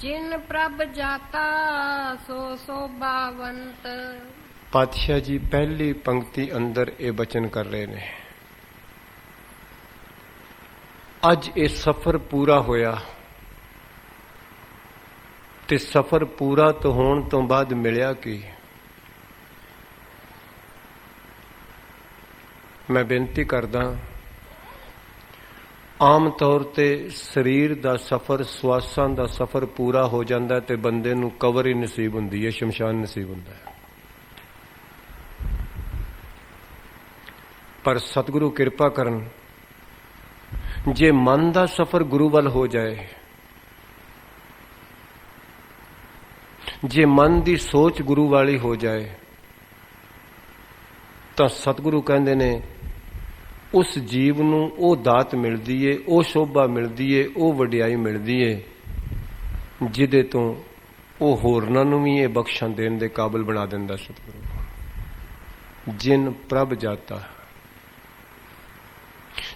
जिन प्रभ जाता सो शोभावंत। पातशाह जी पहली पंक्ति अंदर ये बचन कर रहे ने, अज ये सफर पूरा होया ते सफर पूरा तो होने तो बाद मिलिया कि मैं बेनती करदा, आम तौर ते शरीर दा सफर श्वासां दा सफर पूरा हो जाता ते बंदे नूं कवर ही नसीब हुंदी है, शमशान नसीब हुंदा है। पर सतगुरु किरपा करन, जे मन दा सफर गुरु वल हो जाए, जे मन दी सोच गुरु वाली हो जाए, तो सतगुरु कहंदे ने उस जीव नूं ओ दात मिलदी है, ओ शोभा मिलदी है, ओ वडियाई मिलदी है जिहदे तो ओ होरनां नूं भी ये बख्शां देण दे काबिल बना दिंदा सतगुरु। जिन प्रभ जाता,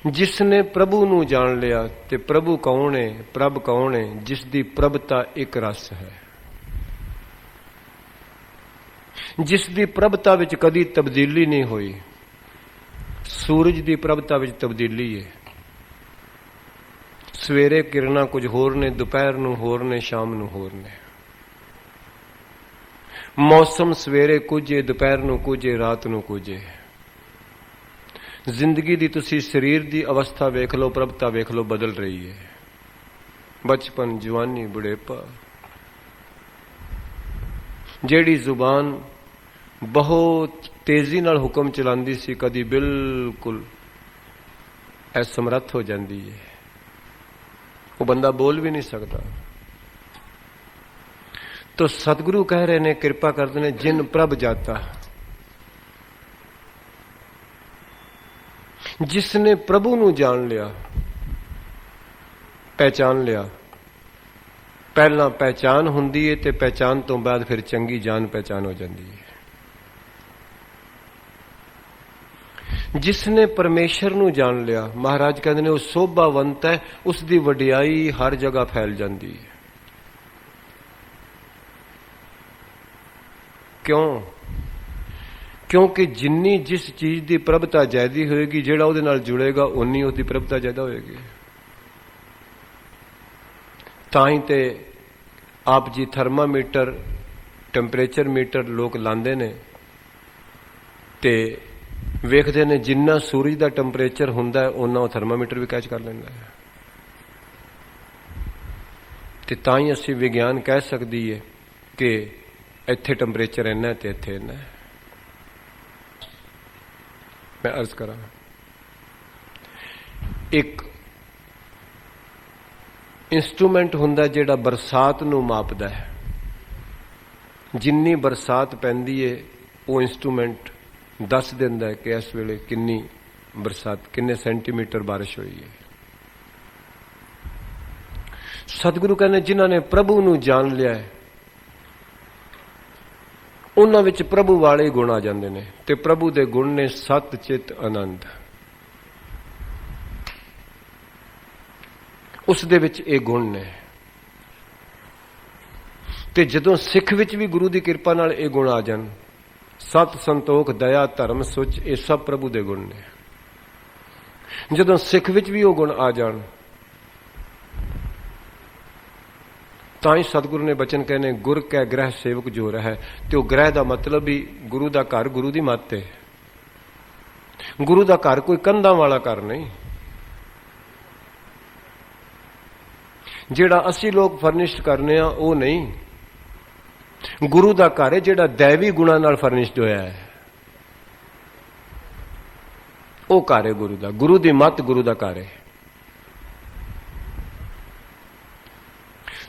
जिसने प्रभु नूं जान लिया, ते प्रभु कौन है, प्रभ कौन है? जिसदी प्रभता एक रस है, जिसदी प्रभता विच कदी तब्दीली नहीं हुई। सूरज की प्रभता विच तब्दीली है, सवेरे किरणा कुछ होर ने, दोपहर नूं होर ने, शाम नूं होर ने। मौसम सवेरे कुछ है, दोपहर नूं कुछ है, रात नूं कुछ है। जिंदगी दी तुसी शरीर दी अवस्था वेख लो, प्रभता वेख लो, बदल रही है। बचपन, जवानी, बुढ़ेपा। जेड़ी जुबान बहुत तेजी नाल हुक्म चलांदी सी, कदी बिल्कुल असमर्थ हो जाती है, वो बंदा बोल भी नहीं सकता। तो सतगुरु कह रहे ने, कृपा करते ने, जिन प्रभ जाता, जिसने प्रभु नूं जान लिया, पहचान लिया। पहला पहचान हुंदी है, ते पहचान तो बाद फिर चंगी जान पहचान हो जाती है। जिसने परमेश्वर नूं जान लिया, महाराज कहते ने, वो शोभावंत है, उसकी वडियाई हर जगह फैल जाती है। क्यों? क्योंकि जिन्नी जिस चीज की प्रभता ज्यादा होएगी, जेड़ा उहदे नाल जुड़ेगा उन्नी उसकी प्रभता ज्यादा होएगी। ताई ते आप जी थर्मामीटर, टैंपरेचर मीटर लोग लांदे ने, ते वेखदे ने जिन्ना सूरज का टैंपरेचर हुंदा है उन्ना वो थर्मामीटर भी कैच कर लैंदा है। ते ताई असीं विज्ञान कह सकदी है कि इत्थे टैंपरेचर इन्ना है ते इत्थे इन्ना है। मैं अर्ज करा, एक इंस्ट्रूमेंट हुंदा जिहड़ा बरसात नूं मापदा है। जिन्नी बरसात पैंदी है वो इंस्ट्रूमेंट दस दिंदा है कि इस वेले किन्नी बरसात, किन्ने सेंटीमीटर बारिश हुई है। सतगुरु कहने, जिन्हां ने प्रभु नूं जान लिया है, उन्हां विच प्रभु वाले गुण आ जांदे ने, ते प्रभु दे गुण ने सत, चित, आनंद। उस दे विच ये गुण ने, ते जदों सिख विच भी गुरु दी किरपा नाल ये गुण आ जान, सत, संतोख, दया, धर्म, सुच, ये सब प्रभु दे गुण ने। जदों सिख विच भी वो गुण आ जान, ताई सतगुरु ने बचन कहने, गुर कै ग्रह सेवक जो रहा। तो ग्रह का मतलब भी गुरु का घर, गुरु की मत है। गुरु का घर कोई कंधां वाला घर नहीं, जेड़ा असी लोग फर्निश्ड करने वो नहीं। गुरु का घर है जेड़ा दैवी गुणा नाल फर्निश्ड होया है, वो घर है गुरु का। गुरु की मत गुरु का घर है।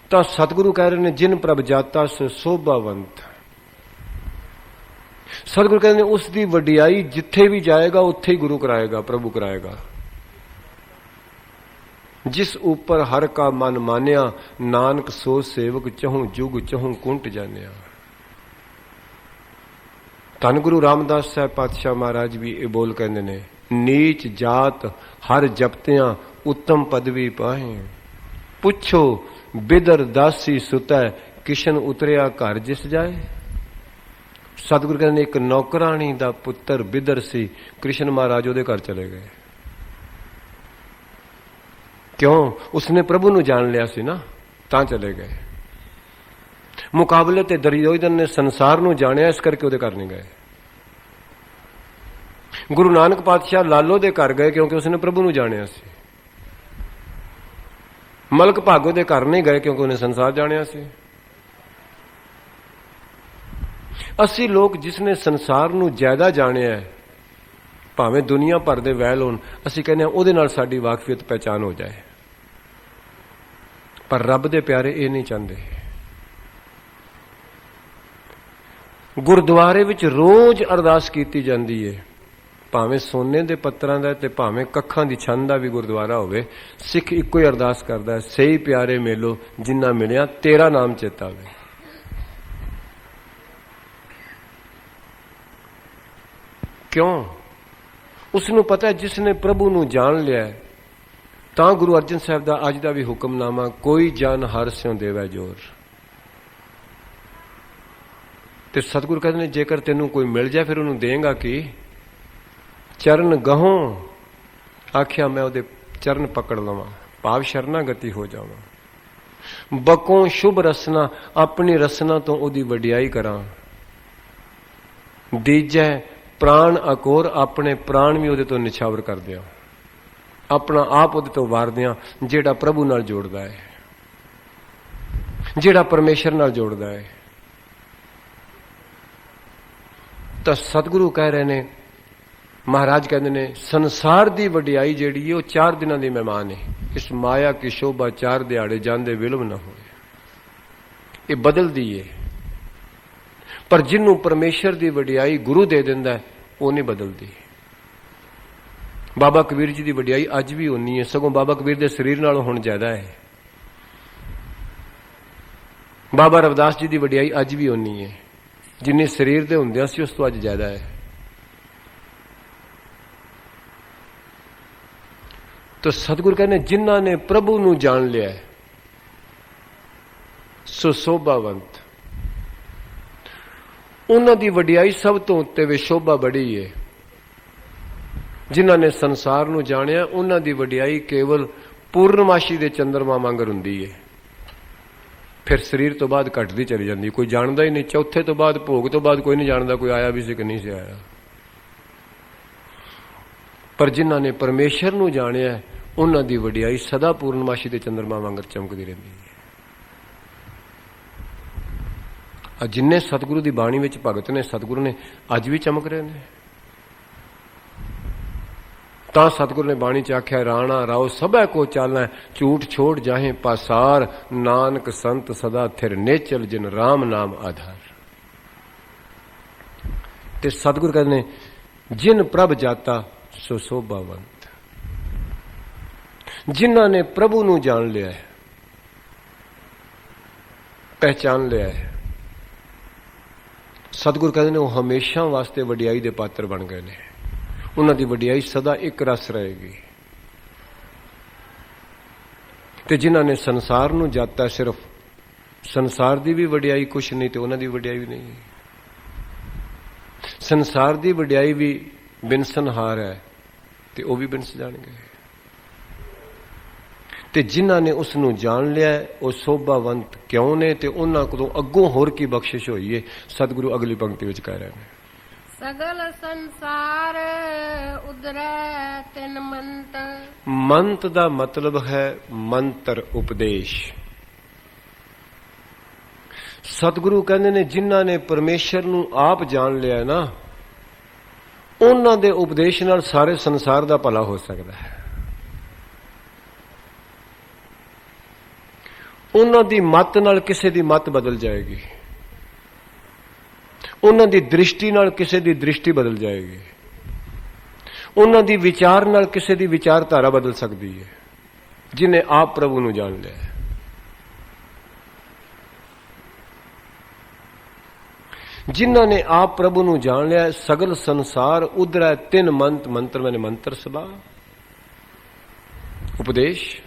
तो सतगुरु कह रहे हैं, जिन प्रभ जाता सो शोभावंत। सतगुरु कहते हैं उसकी वडियाई जिथे भी जाएगा उत्थे ही गुरु कराएगा, प्रभु कराएगा। जिस ऊपर हर का मन मानिया, नानक सो सेवक चहूं जुग चहूं कुंट जानिया। धन गुरु रामदास साहब पातशाह महाराज भी ये बोल कहते ने, नीच जात हर जपतियां उत्तम पदवी पाए। पुछो ਬਿਦਰ ਦਾਸੀ ਸੁਤੈ ਕਿਸ਼ਨ ਉਤਰਿਆ ਘਰ ਜਿਸ ਜਾਏ। ਸਤਿਗੁਰੂ ਕਹਿੰਦੇ ਇੱਕ ਨੌਕਰਾਣੀ ਦਾ ਪੁੱਤਰ ਬਿਦਰ ਸੀ, ਕ੍ਰਿਸ਼ਨ ਮਹਾਰਾਜ ਉਹਦੇ ਘਰ ਚਲੇ ਗਏ। ਕਿਉਂ? ਉਸਨੇ ਪ੍ਰਭੂ ਨੂੰ ਜਾਣ ਲਿਆ ਸੀ ਨਾ, ਤਾਂ ਚਲੇ ਗਏ। ਮੁਕਾਬਲੇ ਤੇ ਦੁਰਯੋਧਨ ਨੇ ਸੰਸਾਰ ਨੂੰ ਜਾਣਿਆ, ਇਸ ਕਰਕੇ ਉਹਦੇ ਘਰ ਨਹੀਂ ਗਏ। ਗੁਰੂ ਨਾਨਕ ਪਾਤਸ਼ਾਹ ਲਾਲੋ ਦੇ ਘਰ ਗਏ ਕਿਉਂਕਿ ਉਸਨੇ ਪ੍ਰਭੂ ਨੂੰ ਜਾਣਿਆ ਸੀ। ਮਲਕ ਭਾਗੋ ਦੇ ਘਰ ਨਹੀਂ ਗਏ ਕਿਉਂਕਿ ਉਹਨੇ ਸੰਸਾਰ ਜਾਣਿਆ ਸੀ। ਅਸੀਂ ਲੋਕ ਜਿਸਨੇ ਸੰਸਾਰ ਨੂੰ ਜ਼ਿਆਦਾ ਜਾਣਿਆ, ਭਾਵੇਂ ਦੁਨੀਆ ਭਰ ਦੇ ਵੈਲ ਹੋਣ, ਅਸੀਂ ਕਹਿੰਦੇ ਹਾਂ ਉਹਦੇ ਨਾਲ ਸਾਡੀ ਵਾਕਫੀਅਤ ਪਹਿਚਾਨ ਹੋ ਜਾਏ। ਪਰ ਰੱਬ ਦੇ ਪਿਆਰੇ ਇਹ ਨਹੀਂ ਚਾਹੁੰਦੇ। ਗੁਰਦੁਆਰੇ ਵਿੱਚ ਰੋਜ਼ ਅਰਦਾਸ ਕੀਤੀ ਜਾਂਦੀ ਹੈ, ਭਾਵੇਂ ਸੋਨੇ ਦੇ ਪੱਤਰਾਂ ਦਾ ਤੇ ਭਾਵੇਂ ਕੱਖਾਂ ਦੀ ਛੰਦ ਦਾ ਵੀ ਗੁਰਦੁਆਰਾ ਹੋਵੇ, ਸਿੱਖ ਇੱਕੋ ਹੀ ਅਰਦਾਸ ਕਰਦਾ ਹੈ, ਸਹੀ ਪਿਆਰੇ ਮੇਲੋ ਜਿੰਨਾ ਮਿਲਿਆ ਤੇਰਾ ਨਾਮ ਚੇਤਾ ਵੇ। ਕਿਉਂ? ਉਸਨੂੰ ਪਤਾ ਹੈ ਜਿਸਨੇ ਪ੍ਰਭੂ ਨੂੰ ਜਾਣ ਲਿਆ, ਤਾਂ ਗੁਰੂ ਅਰਜਨ ਸਾਹਿਬ ਦਾ ਅੱਜ ਦਾ ਵੀ ਹੁਕਮਨਾਮਾ, ਕੋਈ ਜਨ ਹਰ ਸਿਉ ਦੇਵੈ ਜੋਰ। ਤੇ ਸਤਿਗੁਰੂ ਕਹਿੰਦੇ ਨੇ ਜੇਕਰ ਤੈਨੂੰ ਕੋਈ ਮਿਲ ਜਾਏ ਫਿਰ ਉਹਨੂੰ ਦੇਂਗਾ ਕੀ? ਚਰਨ ਗਹੋਂ ਆਖਿਆ ਮੈਂ ਉਹਦੇ ਚਰਨ ਪਕੜ ਲਵਾਂ, ਭਾਵ ਸ਼ਰਨਾਗਤੀ ਹੋ ਜਾਵਾਂ। ਬਕੋਂ ਸ਼ੁਭ ਰਸਨਾ, ਆਪਣੀ ਰਸਨਾ ਤੋਂ ਉਹਦੀ ਵਡਿਆਈ ਕਰਾਂ। ਦੀਜੈ ਪ੍ਰਾਣ ਅਕੋਰ, ਆਪਣੇ ਪ੍ਰਾਣ ਵੀ ਉਹਦੇ ਤੋਂ ਨਿਛਾਵਰ ਕਰ ਦਿਆਂ, ਆਪਣਾ ਆਪ ਉਹਦੇ ਤੋਂ ਵਾਰ ਦਿਆਂ। ਜਿਹੜਾ ਪ੍ਰਭੂ ਨਾਲ ਜੋੜਦਾ ਹੈ, ਜਿਹੜਾ ਪਰਮੇਸ਼ਰ ਨਾਲ ਜੋੜਦਾ ਹੈ। ਤਾਂ ਸਤਿਗੁਰੂ ਕਹਿ ਰਹੇ ਨੇ, ਮਹਾਰਾਜ ਕਹਿੰਦੇ ਨੇ, ਸੰਸਾਰ ਦੀ ਵਡਿਆਈ ਜਿਹੜੀ ਹੈ ਉਹ 4 ਦਿਨਾਂ ਦੀ ਮਹਿਮਾਨ ਹੈ। ਇਸ ਮਾਇਆ ਕੀ ਸ਼ੋਭਾ 4 ਦਿਹਾੜੇ ਜਾਂਦੇ ਵਿਲਮ ਨਾ ਹੋਏ। ਇਹ ਬਦਲਦੀ ਹੈ, ਪਰ ਜਿਹਨੂੰ ਪਰਮੇਸ਼ਰ ਦੀ ਵਡਿਆਈ ਗੁਰੂ ਦੇ ਦਿੰਦਾ ਉਹ ਨਹੀਂ ਬਦਲਦੀ। ਬਾਬਾ ਕਬੀਰ ਜੀ ਦੀ ਵਡਿਆਈ ਅੱਜ ਵੀ ਉਨੀ ਹੈ, ਸਗੋਂ ਬਾਬਾ ਕਬੀਰ ਦੇ ਸਰੀਰ ਨਾਲੋਂ ਹੁਣ ਜ਼ਿਆਦਾ ਹੈ। ਬਾਬਾ ਰਵਿਦਾਸ ਜੀ ਦੀ ਵਡਿਆਈ ਅੱਜ ਵੀ ਉਨੀ ਹੈ, ਜਿੰਨੀ ਸਰੀਰ ਦੇ ਹੁੰਦਿਆਂ ਸੀ ਉਸ ਤੋਂ ਅੱਜ ਜ਼ਿਆਦਾ ਹੈ। ਤਾਂ ਸਤਿਗੁਰ ਕਹਿੰਦੇ ਜਿਨ੍ਹਾਂ ਨੇ ਪ੍ਰਭੂ ਨੂੰ ਜਾਣ ਲਿਆ ਸੋ ਸੋਭਾਵੰਤ, ਉਹਨਾਂ ਦੀ ਵਡਿਆਈ ਸਭ ਤੋਂ ਉੱਤੇ ਵੇ, ਸ਼ੋਭਾ ਬੜੀ ਹੈ। ਜਿਨ੍ਹਾਂ ਨੇ ਸੰਸਾਰ ਨੂੰ ਜਾਣਿਆ ਉਹਨਾਂ ਦੀ ਵਡਿਆਈ ਕੇਵਲ ਪੂਰਨਮਾਸ਼ੀ ਦੇ ਚੰਦਰਮਾ ਵਾਂਗਰ ਹੁੰਦੀ ਹੈ, ਫਿਰ ਸਰੀਰ ਤੋਂ ਬਾਅਦ ਘਟਦੀ ਚਲੀ ਜਾਂਦੀ, ਕੋਈ ਜਾਣਦਾ ਹੀ ਨਹੀਂ। ਚੌਥੇ ਤੋਂ ਬਾਅਦ, ਭੋਗ ਤੋਂ ਬਾਅਦ ਕੋਈ ਨਹੀਂ ਜਾਣਦਾ ਕੋਈ ਆਇਆ ਵੀ ਸੀ ਕਿ ਨਹੀਂ ਸੀ ਆਇਆ। ਪਰ ਜਿਨ੍ਹਾਂ ਨੇ ਪਰਮੇਸ਼ਰ ਨੂੰ ਜਾਣਿਆ ਉਹਨਾਂ ਦੀ ਵਡਿਆਈ ਸਦਾ ਪੂਰਨਮਾਸ਼ੀ ਦੇ ਚੰਦਰਮਾ ਵਾਂਗਰ ਚਮਕਦੀ ਰਹਿੰਦੀ ਹੈ। ਆ ਜਿੰਨੇ ਸਤਿਗੁਰੂ ਦੀ ਬਾਣੀ ਵਿੱਚ ਭਗਤ ਨੇ, ਸਤਿਗੁਰੂ ਨੇ ਅੱਜ ਵੀ ਚਮਕ ਰਹੇ ਨੇ। ਤਾਂ ਸਤਿਗੁਰੂ ਨੇ ਬਾਣੀ ਚ ਆਖਿਆ, ਰਾਣਾ ਰਾਓ ਸਭੈ ਕੋ ਚਾਲੈ, ਝੂਠ ਛੋੜ ਜਾਹੇ ਪਾਸਾਰ, ਨਾਨਕ ਸੰਤ ਸਦਾ ਥਿਰ ਨੇਚਲ, ਜਿਨ ਰਾਮ ਨਾਮ ਆਧਾਰ। ਤੇ ਸਤਿਗੁਰੂ ਕਹਿੰਦੇ ਨੇ ਜਿਨ ਪ੍ਰਭ ਜਾਤਾ ਸੋ ਸੋਭਾਵੰਤ। ਜਿਨ੍ਹਾਂ ਨੇ ਪ੍ਰਭੂ ਨੂੰ ਜਾਣ ਲਿਆ ਹੈ, ਪਹਿਚਾਨ ਲਿਆ ਹੈ, ਸਤਿਗੁਰੂ ਕਹਿੰਦੇ ਨੇ ਉਹ ਹਮੇਸ਼ਾ ਵਾਸਤੇ ਵਡਿਆਈ ਦੇ ਪਾਤਰ ਬਣ ਗਏ ਨੇ। ਉਹਨਾਂ ਦੀ ਵਡਿਆਈ ਸਦਾ ਇੱਕ ਰਸ ਰਹੇਗੀ। ਤੇ ਜਿਨ੍ਹਾਂ ਨੇ ਸੰਸਾਰ ਨੂੰ ਜਾਤਾ, ਸਿਰਫ ਸੰਸਾਰ ਦੀ ਵੀ ਵਡਿਆਈ ਕੁਛ ਨਹੀਂ ਤੇ ਉਹਨਾਂ ਦੀ ਵਡਿਆਈ ਵੀ ਨਹੀਂ। ਸੰਸਾਰ ਦੀ ਵਡਿਆਈ ਵੀ ਬਿਨਸਨਹਾਰ ਹੈ ਤੇ ਉਹ ਵੀ ਬਿਨਸ ਜਾਣਗੇ। ਤੇ ਜਿਨ੍ਹਾਂ ਨੇ ਉਸ ਨੂੰ ਜਾਣ ਲਿਆ ਉਹ ਸੋਭਾਵੰਤ ਕਿਉਂ ਨੇ, ਤੇ ਉਹਨਾਂ ਕੋਲੋਂ ਅੱਗੋਂ ਹੋਰ ਕੀ ਬਖਸ਼ਿਸ਼ ਹੋਈ ਹੈ। ਸਤਿਗੁਰੂ ਅਗਲੀ ਪੰਕਤੀ ਵਿੱਚ ਕਹਿ ਰਹੇ ਨੇ, ਸਗਲ ਸੰਸਾਰ ਉਦਰੈ ਤਿਨ ਮੰਤ। ਮੰਤ ਦਾ ਮਤਲਬ ਹੈ ਮੰਤਰ, ਉਪਦੇਸ਼। ਸਤਿਗੁਰੂ ਕਹਿੰਦੇ ਨੇ ਜਿਨ੍ਹਾਂ ਨੇ ਪਰਮੇਸ਼ਰ ਨੂੰ ਆਪ ਜਾਣ ਲਿਆ ਨਾ, ਉਹਨਾਂ ਦੇ ਉਪਦੇਸ਼ ਨਾਲ ਸਾਰੇ ਸੰਸਾਰ ਦਾ ਭਲਾ ਹੋ ਸਕਦਾ ਹੈ। ਉਹਨਾਂ ਦੀ ਮੱਤ ਨਾਲ ਕਿਸੇ ਦੀ ਮੱਤ ਬਦਲ ਜਾਏਗੀ, ਉਹਨਾਂ ਦੀ ਦ੍ਰਿਸ਼ਟੀ ਨਾਲ ਕਿਸੇ ਦੀ ਦ੍ਰਿਸ਼ਟੀ ਬਦਲ ਜਾਏਗੀ, ਉਹਨਾਂ ਦੀ ਵਿਚਾਰ ਨਾਲ ਕਿਸੇ ਦੀ ਵਿਚਾਰਧਾਰਾ ਬਦਲ ਸਕਦੀ ਹੈ, ਜਿਨੇ ਆਪ ਪ੍ਰਭੂ ਨੂੰ ਜਾਣ ਲਿਆ। ਜਿਨ੍ਹਾਂ ਨੇ ਆਪ ਪ੍ਰਭੂ ਨੂੰ ਜਾਣ ਲਿਆ, ਸਗਲ ਸੰਸਾਰ ਉਧਰੈ ਤਿੰਨ ਮੰਤ। ਮੰਤਰ ਮੈਨੇ ਮੰਤਰ ਸਭਾ, ਉਪਦੇਸ਼।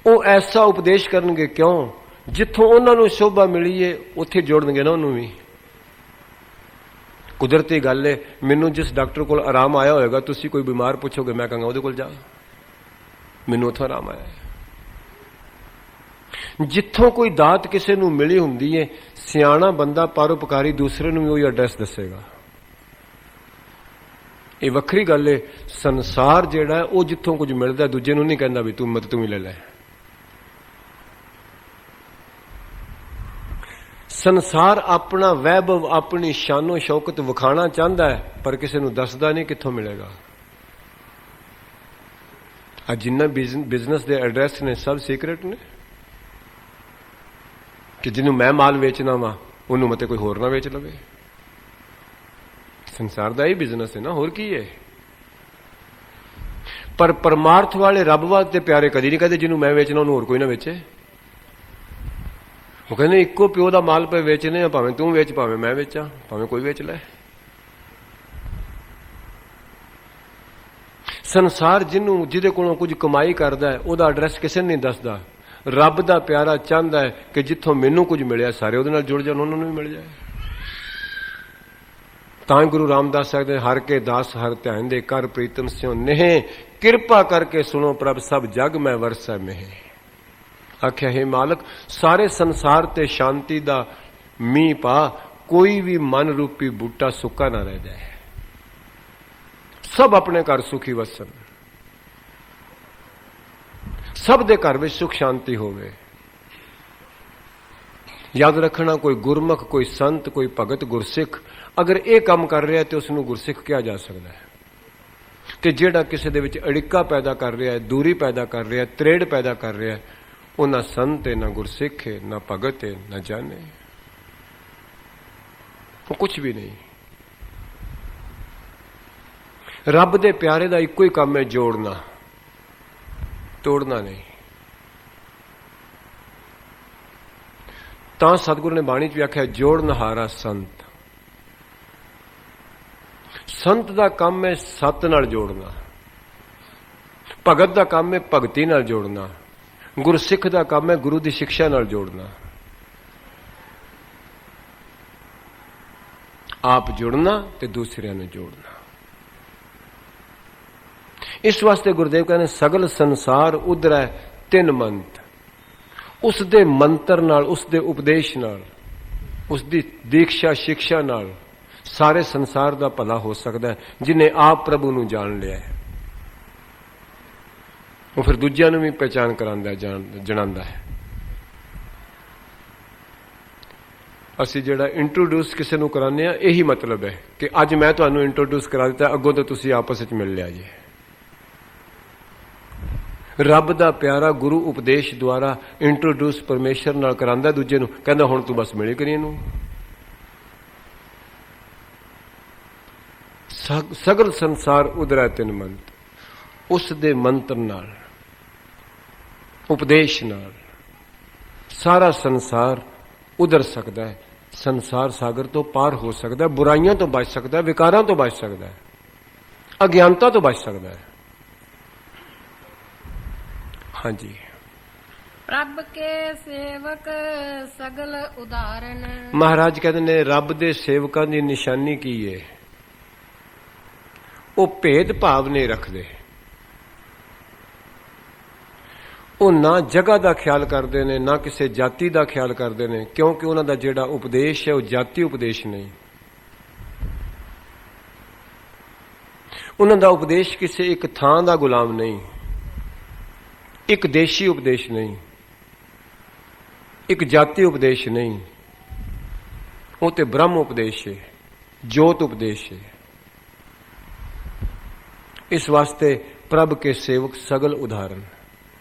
ਉਹ ਐਸਾ ਉਪਦੇਸ਼ ਕਰਨਗੇ, ਕਿਉਂ? ਜਿੱਥੋਂ ਉਹਨਾਂ ਨੂੰ ਸ਼ੋਭਾ ਮਿਲੀ ਏ ਉੱਥੇ ਜੋੜਨਗੇ ਨਾ ਉਹਨੂੰ ਵੀ। ਕੁਦਰਤੀ ਗੱਲ ਏ, ਮੈਨੂੰ ਜਿਸ ਡਾਕਟਰ ਕੋਲ ਆਰਾਮ ਆਇਆ ਹੋਏਗਾ, ਤੁਸੀਂ ਕੋਈ ਬਿਮਾਰ ਪੁੱਛੋਗੇ, ਮੈਂ ਕਹਾਂਗਾ ਉਹਦੇ ਕੋਲ ਜਾ, ਮੈਨੂੰ ਉੱਥੋਂ ਆਰਾਮ ਆਇਆ। ਜਿੱਥੋਂ ਕੋਈ ਦਾਤ ਕਿਸੇ ਨੂੰ ਮਿਲੀ ਹੁੰਦੀ ਏ, ਸਿਆਣਾ ਬੰਦਾ ਪਰਉਪਕਾਰੀ ਦੂਸਰੇ ਨੂੰ ਵੀ ਉਹੀ ਐਡਰੈਸ ਦੱਸੇਗਾ। ਇਹ ਵੱਖਰੀ ਗੱਲ ਏ, ਸੰਸਾਰ ਜਿਹੜਾ ਉਹ ਜਿੱਥੋਂ ਕੁਝ ਮਿਲਦਾ ਦੂਜੇ ਨੂੰ ਨਹੀਂ ਕਹਿੰਦਾ ਵੀ ਤੂੰ ਵੀ ਲੈ ਲੈ। ਸੰਸਾਰ ਆਪਣਾ ਵੈਭਵ, ਆਪਣੀ ਸ਼ਾਨੋ ਸ਼ੌਕਤ ਵਿਖਾਣਾ ਚਾਹੁੰਦਾ ਹੈ, ਪਰ ਕਿਸੇ ਨੂੰ ਦੱਸਦਾ ਨਹੀਂ ਕਿੱਥੋਂ ਮਿਲੇਗਾ। ਆ ਜਿੰਨਾ ਬਿਜ਼ਨਸ ਦੇ ਐਡਰੈਸ ਨੇ ਸਭ ਸੀਕ੍ਰੇਟ ਨੇ, ਕਿ ਜਿਹਨੂੰ ਮੈਂ ਮਾਲ ਵੇਚਣਾ ਵਾ ਉਹਨੂੰ ਮਤੇ ਕੋਈ ਹੋਰ ਨਾ ਵੇਚ ਲਵੇ। ਸੰਸਾਰ ਦਾ ਹੀ ਬਿਜ਼ਨਸ ਹੈ ਨਾ, ਹੋਰ ਕੀ ਹੈ। ਪਰ ਪਰਮਾਰਥ ਵਾਲੇ ਰੱਬ ਵਾਸਤੇ ਪਿਆਰੇ ਕਦੀ ਨਹੀਂ ਕਹਦੇ ਜਿਹਨੂੰ ਮੈਂ ਵੇਚਣਾ ਉਹਨੂੰ ਹੋਰ ਕੋਈ ਨਾ ਵੇਚੇ। ਉਹ ਕਹਿੰਦੇ ਇੱਕੋ ਪਿਓ ਦਾ ਮਾਲ ਪੇ ਵੇਚਨੇ ਆ, ਭਾਵੇਂ ਤੂੰ ਵੇਚ ਭਾਵੇਂ ਮੈਂ ਵੇਚਾਂ, ਭਾਵੇਂ ਕੋਈ ਵੇਚ ਲੈ। ਸੰਸਾਰ ਜਿਹਦੇ ਕੋਲੋਂ ਕੁਝ ਕਮਾਈ ਕਰਦਾ ਹੈ ਉਹਦਾ ਐਡਰੈਸ ਕਿਸੇ ਨੂੰ ਨਹੀਂ ਦੱਸਦਾ। ਰੱਬ ਦਾ ਪਿਆਰਾ ਚਾਹੁੰਦਾ ਹੈ ਕਿ ਜਿੱਥੋਂ ਮੈਨੂੰ ਕੁਝ ਮਿਲਿਆ ਸਾਰੇ ਉਹਦੇ ਨਾਲ ਜੁੜ ਜਾਣ, ਉਹਨਾਂ ਨੂੰ ਵੀ ਮਿਲ ਜਾਏ। ਤਾਂ ਗੁਰੂ ਰਾਮਦਾਸ ਸਾਹਿਬ ਦੇ ਹਰ ਕੇ ਦਾਸ ਹਰ ਧਿਆਨ ਦੇ ਕਰ ਪ੍ਰੀਤਮ ਸਿਓ ਨੇਹ, ਕਿਰਪਾ ਕਰਕੇ ਸੁਣੋ ਪ੍ਰਭ ਸਭ ਜਗ ਮੈਂ ਵਰਸੈ ਮੇਹ। ਆਖਿਆ ਹੈ ਮਾਲਕ, ਸਾਰੇ ਸੰਸਾਰ ਤੇ ਸ਼ਾਂਤੀ ਦਾ ਮੀਂਹ ਪਾ, ਕੋਈ ਵੀ ਮਨ ਰੂਪੀ ਬੂਟਾ ਸੁੱਕਾ ਨਾ ਰਹਿ ਜਾਏ, ਸਭ ਆਪਣੇ ਘਰ ਸੁਖੀ ਵਸਣ, ਸਭ ਦੇ ਘਰ ਵਿੱਚ ਸੁਖ ਸ਼ਾਂਤੀ ਹੋਵੇ। ਯਾਦ ਰੱਖਣਾ, ਕੋਈ ਗੁਰਮੁਖ, ਕੋਈ ਸੰਤ, ਕੋਈ ਭਗਤ, ਗੁਰਸਿੱਖ ਅਗਰ ਇਹ ਕੰਮ ਕਰ ਰਿਹਾ ਤੇ ਉਸ ਨੂੰ ਗੁਰਸਿੱਖ ਕਿਹਾ ਜਾ ਸਕਦਾ ਹੈ। ਤੇ ਜਿਹੜਾ ਕਿਸੇ ਦੇ ਵਿੱਚ ਅੜਿੱਕਾ ਪੈਦਾ ਕਰ ਰਿਹਾ ਹੈ, ਦੂਰੀ ਪੈਦਾ ਕਰ ਰਿਹਾ ਹੈ, ਤਰੇੜ ਪੈਦਾ ਕਰ ਰਿਹਾ ਹੈ, ਉਹ ਨਾ ਸੰਤ ਹੈ, ਨਾ ਗੁਰਸਿੱਖ ਹੈ, ਨਾ ਭਗਤ ਹੈ, ਨਾ ਜਾਣੇ, ਉਹ ਕੁਛ ਵੀ ਨਹੀਂ। ਰੱਬ ਦੇ ਪਿਆਰੇ ਦਾ ਇੱਕੋ ਹੀ ਕੰਮ ਹੈ, ਜੋੜਨਾ, ਤੋੜਨਾ ਨਹੀਂ। ਤਾਂ ਸਤਿਗੁਰੂ ਨੇ ਬਾਣੀ 'ਚ ਵੀ ਆਖਿਆ, ਜੋੜਨਹਾਰਾ ਸੰਤ। ਸੰਤ ਦਾ ਕੰਮ ਹੈ ਸਤ ਨਾਲ ਜੋੜਨਾ, ਭਗਤ ਦਾ ਕੰਮ ਹੈ ਭਗਤੀ ਨਾਲ ਜੋੜਨਾ, ਗੁਰਸਿੱਖ ਦਾ ਕੰਮ ਹੈ ਗੁਰੂ ਦੀ ਸਿੱਖਿਆ ਨਾਲ ਜੋੜਨਾ। ਆਪ ਜੁੜਨਾ ਤੇ ਦੂਸਰਿਆਂ ਨੂੰ ਜੋੜਨਾ। ਇਸ ਵਾਸਤੇ ਗੁਰਦੇਵ ਕਹਿੰਦੇ, ਸਗਲ ਸੰਸਾਰ ਉਧਰੈ ਤਿੰਨ ਮੰਤ। ਉਸ ਦੇ ਮੰਤਰ ਨਾਲ, ਉਸ ਦੇ ਉਪਦੇਸ਼ ਨਾਲ, ਉਸ ਦੀ ਦੀਕਸ਼ਾ ਸਿੱਖਿਆ ਨਾਲ ਸਾਰੇ ਸੰਸਾਰ ਦਾ ਭਲਾ ਹੋ ਸਕਦਾ ਹੈ। ਜਿਨੇ ਆਪ ਪ੍ਰਭੂ ਨੂੰ ਜਾਣ ਲਿਆ ਹੈ ਉਹ ਫਿਰ ਦੂਜਿਆਂ ਨੂੰ ਵੀ ਪਹਿਚਾਨ ਕਰਾਉਂਦਾ, ਜਣਾਉਂਦਾ ਹੈ। ਅਸੀਂ ਜਿਹੜਾ ਇੰਟਰੋਡਿਊਸ ਕਿਸੇ ਨੂੰ ਕਰਾਉਂਦੇ ਹਾਂ, ਇਹੀ ਮਤਲਬ ਹੈ ਕਿ ਅੱਜ ਮੈਂ ਤੁਹਾਨੂੰ ਇੰਟਰੋਡਿਊਸ ਕਰਾ ਦਿੱਤਾ, ਅੱਗੋਂ ਤੋਂ ਤੁਸੀਂ ਆਪਸ ਵਿੱਚ ਮਿਲ ਲਿਆ ਜੀ। ਰੱਬ ਦਾ ਪਿਆਰਾ ਗੁਰੂ ਉਪਦੇਸ਼ ਦੁਆਰਾ ਇੰਟਰੋਡਿਊਸ ਪਰਮੇਸ਼ਰ ਨਾਲ ਕਰਾਉਂਦਾ ਦੂਜੇ ਨੂੰ, ਕਹਿੰਦਾ ਹੁਣ ਤੂੰ ਬਸ ਮਿਲੇ ਕਰੀ ਇਹਨੂੰ। ਸਗਲ ਸੰਸਾਰ ਉਧਰੈ ਤਿੰਨ ਮੰਤ। ਉਸ ਦੇ ਮੰਤਰ ਨਾਲ, ਉਪਦੇਸ਼ ਨਾਲ ਸਾਰਾ ਸੰਸਾਰ ਉਧਰ ਸਕਦਾ ਹੈ, ਸੰਸਾਰ ਸਾਗਰ ਤੋਂ ਪਾਰ ਹੋ ਸਕਦਾ ਹੈ, ਬੁਰਾਈਆਂ ਤੋਂ ਬਚ ਸਕਦਾ ਹੈ, ਵਿਕਾਰਾਂ ਤੋਂ ਬਚ ਸਕਦਾ ਹੈ, ਅਗਿਆਨਤਾ ਤੋਂ ਬਚ ਸਕਦਾ ਹੈ। ਹਾਂਜੀ, ਪ੍ਰਭ ਕੇ ਸੇਵਕ ਸਗਲ ਉਦਾਹਰਨ। ਮਹਾਰਾਜ ਕਹਿੰਦੇ ਨੇ, ਰੱਬ ਦੇ ਸੇਵਕਾਂ ਦੀ ਨਿਸ਼ਾਨੀ ਕੀ ਹੈ? ਉਹ ਭੇਦ ਭਾਵ ਨਹੀਂ ਰੱਖਦੇ। ਉਹ ਨਾ ਜਗ੍ਹਾ ਦਾ ਖਿਆਲ ਕਰਦੇ ਨੇ, ਨਾ ਕਿਸੇ ਜਾਤੀ ਦਾ ਖਿਆਲ ਕਰਦੇ ਨੇ, ਕਿਉਂਕਿ ਉਹਨਾਂ ਦਾ ਜਿਹੜਾ ਉਪਦੇਸ਼ ਹੈ ਉਹ ਜਾਤੀ ਉਪਦੇਸ਼ ਨਹੀਂ। ਉਹਨਾਂ ਦਾ ਉਪਦੇਸ਼ ਕਿਸੇ ਇੱਕ ਥਾਂ ਦਾ ਗੁਲਾਮ ਨਹੀਂ, ਇੱਕ ਦੇਸ਼ੀ ਉਪਦੇਸ਼ ਨਹੀਂ, ਇੱਕ ਜਾਤੀ ਉਪਦੇਸ਼ ਨਹੀਂ। ਉਹ ਤੇ ਬ੍ਰਹਮ ਉਪਦੇਸ਼ ਹੈ, ਜੋਤ ਉਪਦੇਸ਼ ਹੈ। ਇਸ ਵਾਸਤੇ ਪ੍ਰਭ ਕੇ ਸੇਵਕ ਸਗਲ ਉਦਾਹਰਨ,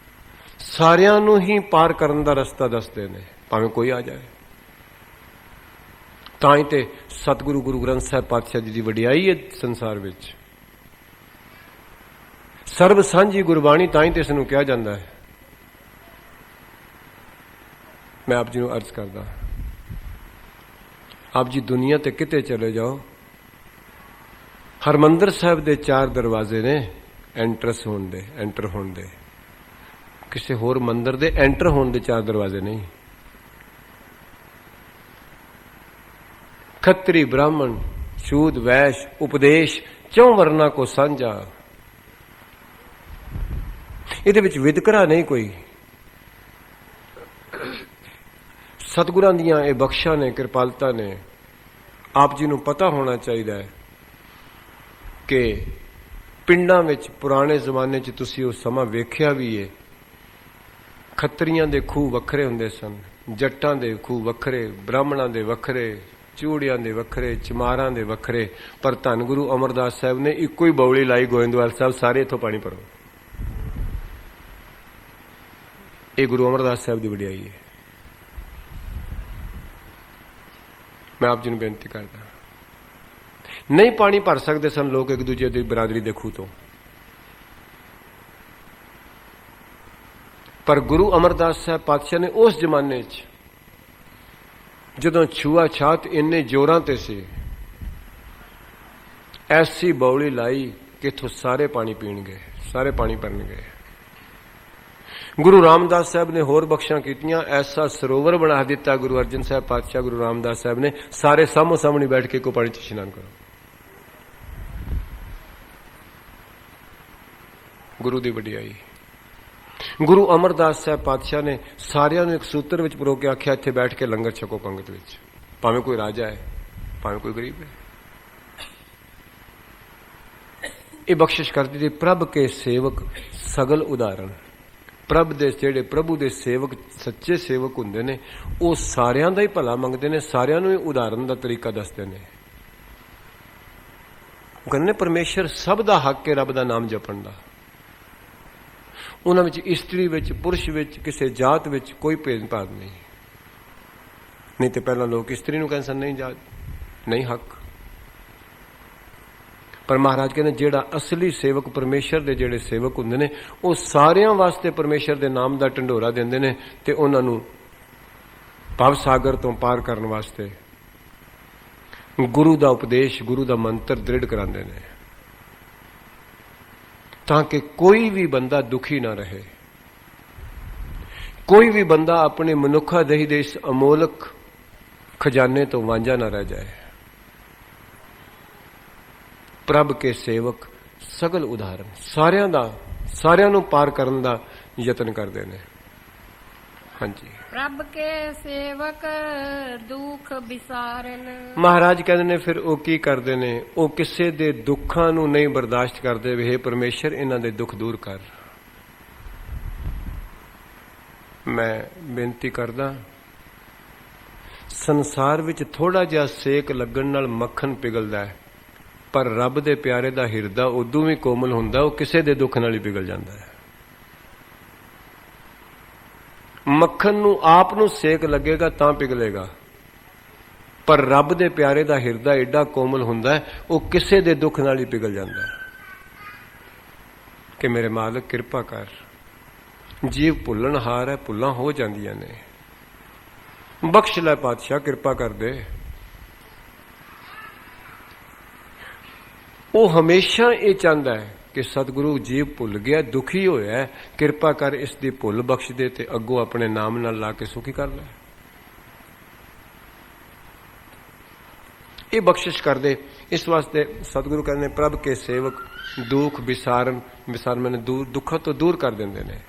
ਸਾਰਿਆਂ ਨੂੰ ਹੀ ਪਾਰ ਕਰਨ ਦਾ ਰਸਤਾ ਦੱਸਦੇ ਨੇ, ਭਾਵੇਂ ਕੋਈ ਆ ਜਾਏ। ਤਾਂ ਹੀ ਤੇ ਸਤਿਗੁਰੂ ਗੁਰੂ ਗ੍ਰੰਥ ਸਾਹਿਬ ਪਾਤਸ਼ਾਹ ਜੀ ਦੀ ਵਡਿਆਈ ਹੈ ਸੰਸਾਰ ਵਿੱਚ। ਸਰਬ ਸਾਂਝੀ ਗੁਰਬਾਣੀ, ਤਾਂ ਹੀ ਤੇ ਇਸ ਨੂੰ ਕਿਹਾ ਜਾਂਦਾ ਹੈ। ਮੈਂ ਆਪ ਜੀ ਨੂੰ ਅਰਜ਼ ਕਰਦਾ, ਆਪ ਜੀ ਦੁਨੀਆ ਤੇ ਕਿਤੇ ਚਲੇ ਜਾਓ, ਹਰਮੰਦਰ ਸਾਹਿਬ ਦੇ 4 ਦਰਵਾਜ਼ੇ ਨੇ ਐਂਟਰ ਹੋਣ ਦੇ। ਕਿਸੇ ਹੋਰ ਮੰਦਰ ਦੇ ਐਂਟਰ ਹੋਣ ਦੇ 4 ਦਰਵਾਜ਼ੇ ਨਹੀਂ। ਖੱਤਰੀ, ਬ੍ਰਾਹਮਣ, ਸ਼ੂਦ, ਵੈਸ਼, ਉਪਦੇਸ਼ 4 ਵਰਨਾ ਕੋ ਸਾਂਝਾ। ਇਹਦੇ ਵਿੱਚ ਵਿਤਕਰਾ ਨਹੀਂ ਕੋਈ। ਸਤਿਗੁਰਾਂ ਦੀਆਂ ਇਹ ਬਖਸ਼ਾਂ ਨੇ, ਕਿਰਪਾਲਤਾ ਨੇ। ਆਪ ਜੀ ਨੂੰ ਪਤਾ ਹੋਣਾ ਚਾਹੀਦਾ ਹੈ ਕਿ ਪਿੰਡਾਂ ਵਿੱਚ ਪੁਰਾਣੇ ਜ਼ਮਾਨੇ 'ਚ ਤੁਸੀਂ ਉਹ ਸਮਾਂ ਵੇਖਿਆ ਵੀ ਏ। ਖੱਤਰੀਆਂ ਦੇ ਖੂਹ ਵੱਖਰੇ ਹੁੰਦੇ ਸਨ, ਜੱਟਾਂ ਦੇ ਖੂਹ ਵੱਖਰੇ, ਬ੍ਰਾਹਮਣਾਂ ਦੇ ਵੱਖਰੇ, ਚੂੜਿਆਂ ਦੇ ਵੱਖਰੇ, ਚਮਾਰਾਂ ਦੇ ਵੱਖਰੇ। ਪਰ ਧੰਨ ਗੁਰੂ ਅਮਰਦਾਸ ਸਾਹਿਬ ਨੇ ਇੱਕੋ ਹੀ ਬੌਲੀ ਲਾਈ, ਗੋਇੰਦਵਾਲ ਸਾਹਿਬ ਸਾਰੇ ਇੱਥੋਂ ਪਾਣੀ ਭਰੋ। ਇਹ ਗੁਰੂ ਅਮਰਦਾਸ ਸਾਹਿਬ ਦੀ ਵਡਿਆਈ ਹੈ। ਮੈਂ ਆਪ ਜੀ ਨੂੰ ਬੇਨਤੀ ਕਰਦਾ, ਨਹੀਂ ਪਾਣੀ ਭਰ ਸਕਦੇ ਸਨ ਲੋਕ ਇੱਕ ਦੂਜੇ ਦੀ ਬਰਾਦਰੀ ਦੇ ਖੂਹ ਤੋਂ, ਪਰ ਗੁਰੂ ਅਮਰਦਾਸ ਸਾਹਿਬ ਪਾਤਸ਼ਾਹ ਨੇ ਉਸ ਜ਼ਮਾਨੇ 'ਚ ਜਦੋਂ ਛੂਆ ਛਾਤ ਇੰਨੇ ਜ਼ੋਰਾਂ ਤੇ ਸੀ, ਐਸੀ ਬੌਲੀ ਲਾਈ ਕਿ ਇੱਥੋਂ ਸਾਰੇ ਪਾਣੀ ਪੀਣਗੇ, ਸਾਰੇ ਪਾਣੀ ਭਰਨਗੇ। ਗੁਰੂ ਰਾਮਦਾਸ ਸਾਹਿਬ ਨੇ ਹੋਰ ਬਖਸ਼ਾਂ ਕੀਤੀਆਂ, ਐਸਾ ਸਰੋਵਰ ਬਣਾ ਦਿੱਤਾ ਗੁਰੂ ਅਰਜਨ ਸਾਹਿਬ ਪਾਤਸ਼ਾਹ ਗੁਰੂ ਰਾਮਦਾਸ ਸਾਹਿਬ ਨੇ, ਸਾਰੇ ਸਾਹਮੋ ਸਾਹਮਣੇ ਬੈਠ ਕੇ ਕੋ ਪਾਣੀ 'ਚ ਇਸ਼ਨਾਨ ਕਰੋ। ਗੁਰੂ ਦੀ ਵਡਿਆਈ। ਗੁਰੂ ਅਮਰਦਾਸ ਸਾਹਿਬ ਪਾਤਸ਼ਾਹ ਨੇ ਸਾਰਿਆਂ ਨੂੰ ਇੱਕ ਸੂਤਰ ਵਿੱਚ ਪਰੋ ਕੇ ਆਖਿਆ, ਇੱਥੇ ਬੈਠ ਕੇ ਲੰਗਰ ਛਕੋ ਪੰਗਤ ਵਿੱਚ, ਭਾਵੇਂ ਕੋਈ ਰਾਜਾ ਹੈ, ਭਾਵੇਂ ਕੋਈ ਗਰੀਬ ਹੈ। ਇਹ ਬਖਸ਼ਿਸ਼ ਕਰ ਦਿੱਤੀ। ਪ੍ਰਭ ਕੇ ਸੇਵਕ ਸਗਲ ਉਦਾਹਰਣ। ਪ੍ਰਭ ਦੇ ਜਿਹੜੇ ਪ੍ਰਭੂ ਦੇ ਸੇਵਕ, ਸੱਚੇ ਸੇਵਕ ਹੁੰਦੇ ਨੇ, ਉਹ ਸਾਰਿਆਂ ਦਾ ਹੀ ਭਲਾ ਮੰਗਦੇ ਨੇ, ਸਾਰਿਆਂ ਨੂੰ ਹੀ ਉਦਾਹਰਨ ਦਾ ਤਰੀਕਾ ਦੱਸਦੇ ਨੇ। ਉਹ ਕਹਿੰਦੇ ਨੇ ਪਰਮੇਸ਼ਰ ਸਭ ਦਾ ਹੱਕ ਹੈ ਰੱਬ ਦਾ ਨਾਮ ਜਪਣ ਦਾ। ਉਹਨਾਂ ਵਿੱਚ ਇਸਤਰੀ ਵਿੱਚ, ਪੁਰਸ਼ ਵਿੱਚ, ਕਿਸੇ ਜਾਤ ਵਿੱਚ ਕੋਈ ਭੇਦਭਾਵ ਨਹੀਂ। ਨਹੀਂ ਤੇ ਪਹਿਲਾਂ ਲੋਕ ਇਸਤਰੀ ਨੂੰ ਕਹਿੰਦੇ ਸਨ ਨਹੀਂ ਜਾਤ, ਨਹੀਂ ਹੱਕ। ਪਰ ਮਹਾਰਾਜ ਕਹਿੰਦੇ ਜਿਹੜਾ ਅਸਲੀ ਸੇਵਕ, ਪਰਮੇਸ਼ਰ ਦੇ ਜਿਹੜੇ ਸੇਵਕ ਹੁੰਦੇ ਨੇ, ਉਹ ਸਾਰਿਆਂ ਵਾਸਤੇ ਪਰਮੇਸ਼ਰ ਦੇ ਨਾਮ ਦਾ ਢੰਡੋਰਾ ਦਿੰਦੇ ਨੇ ਤੇ ਉਹਨਾਂ ਨੂੰ ਭਵ ਸਾਗਰ ਤੋਂ ਪਾਰ ਕਰਨ ਵਾਸਤੇ ਗੁਰੂ ਦਾ ਉਪਦੇਸ਼, ਗੁਰੂ ਦਾ ਮੰਤਰ ਦ੍ਰਿੜ ਕਰਾਉਂਦੇ ਨੇ, ਤਾਂ ਕਿ ਕੋਈ ਵੀ ਬੰਦਾ ਦੁਖੀ ਨਾ ਰਹੇ, ਕੋਈ ਵੀ ਬੰਦਾ ਆਪਣੇ ਮਨੁੱਖਾ ਦੇਹੀ ਦੇ ਇਸ ਅਮੋਲਕ ਖਜ਼ਾਨੇ ਤੋਂ ਵਾਂਝਾ ਨਾ ਰਹਿ ਜਾਏ। ਪ੍ਰਭ ਕੇ ਸੇਵਕ ਸਗਲ ਉਦਾਹਰਨ, ਸਾਰਿਆਂ ਨੂੰ ਪਾਰ ਕਰਨ ਦਾ ਯਤਨ ਕਰਦੇ ਨੇ। ਹਾਂਜੀ। ਪ੍ਰਭ ਕੇ ਸੇਵਕ ਦੁੱਖ ਵਿਸਾਰਨ। ਮਹਾਰਾਜ ਕਹਿੰਦੇ ਨੇ ਫਿਰ ਉਹ ਕੀ ਕਰਦੇ ਨੇ? ਉਹ ਕਿਸੇ ਦੇ ਦੁੱਖਾਂ ਨੂੰ ਨਹੀਂ ਬਰਦਾਸ਼ਤ ਕਰਦੇ। ਵੇ ਪਰਮੇਸ਼ਰ ਇਹਨਾਂ ਦੇ ਦੁੱਖ ਦੂਰ ਕਰ। ਮੈਂ ਬੇਨਤੀ ਕਰਦਾ, ਸੰਸਾਰ ਵਿੱਚ ਥੋੜਾ ਜਿਹਾ ਸੇਕ ਲੱਗਣ ਨਾਲ ਮੱਖਣ ਪਿਘਲਦਾ ਹੈ, ਪਰ ਰੱਬ ਦੇ ਪਿਆਰੇ ਦਾ ਹਿਰਦਾ ਉਦੋਂ ਵੀ ਕੋਮਲ ਹੁੰਦਾ, ਉਹ ਕਿਸੇ ਦੇ ਦੁੱਖ ਨਾਲ ਹੀ ਪਿਘਲ ਜਾਂਦਾ ਹੈ। ਮੱਖਣ ਨੂੰ ਆਪ ਨੂੰ ਸੇਕ ਲੱਗੇਗਾ ਤਾਂ ਪਿਘਲੇਗਾ, ਪਰ ਰੱਬ ਦੇ ਪਿਆਰੇ ਦਾ ਹਿਰਦਾ ਏਡਾ ਕੋਮਲ ਹੁੰਦਾ ਹੈ, ਉਹ ਕਿਸੇ ਦੇ ਦੁੱਖ ਨਾਲ ਹੀ ਪਿਘਲ ਜਾਂਦਾ ਹੈ। ਕਿ ਮੇਰੇ ਮਾਲਕ ਕਿਰਪਾ ਕਰ। ਜੀਵ ਭੁੱਲਣ ਹਾਰ ਹੈ, ਭੁੱਲਾਂ ਹੋ ਜਾਂਦੀਆਂ ਨੇ, ਬਖਸ਼ ਲੈ ਪਾਤਸ਼ਾਹ, ਕਿਰਪਾ ਕਰ ਦੇ। ਉਹ ਹਮੇਸ਼ਾ ਇਹ ਚਾਹੁੰਦਾ ਹੈ ਕਿ ਸਤਿਗੁਰੂ ਜੀਵ ਭੁੱਲ ਗਿਆ, ਦੁਖੀ ਹੋਇਆ, ਕਿਰਪਾ ਕਰ ਇਸ ਦੀ ਭੁੱਲ ਬਖਸ਼ ਦੇ ਤੇ ਅੱਗੋਂ ਆਪਣੇ ਨਾਮ ਨਾਲ ਲਾ ਕੇ ਸੁਖੀ ਕਰ ਲੈ। ਇਹ ਬਖਸ਼ਿਸ਼ ਕਰਦੇ। ਇਸ ਵਾਸਤੇ ਸਤਿਗੁਰੂ ਕਹਿੰਦੇ ਪ੍ਰਭ ਕੇ ਸੇਵਕ ਦੁੱਖ ਵਿਸਾਰਨ। ਵਿਸਾਰਨ ਮੈਨੇ ਦੂਰ, ਦੁੱਖਾਂ ਤੋਂ ਦੂਰ ਕਰ ਦਿੰਦੇ ਨੇ।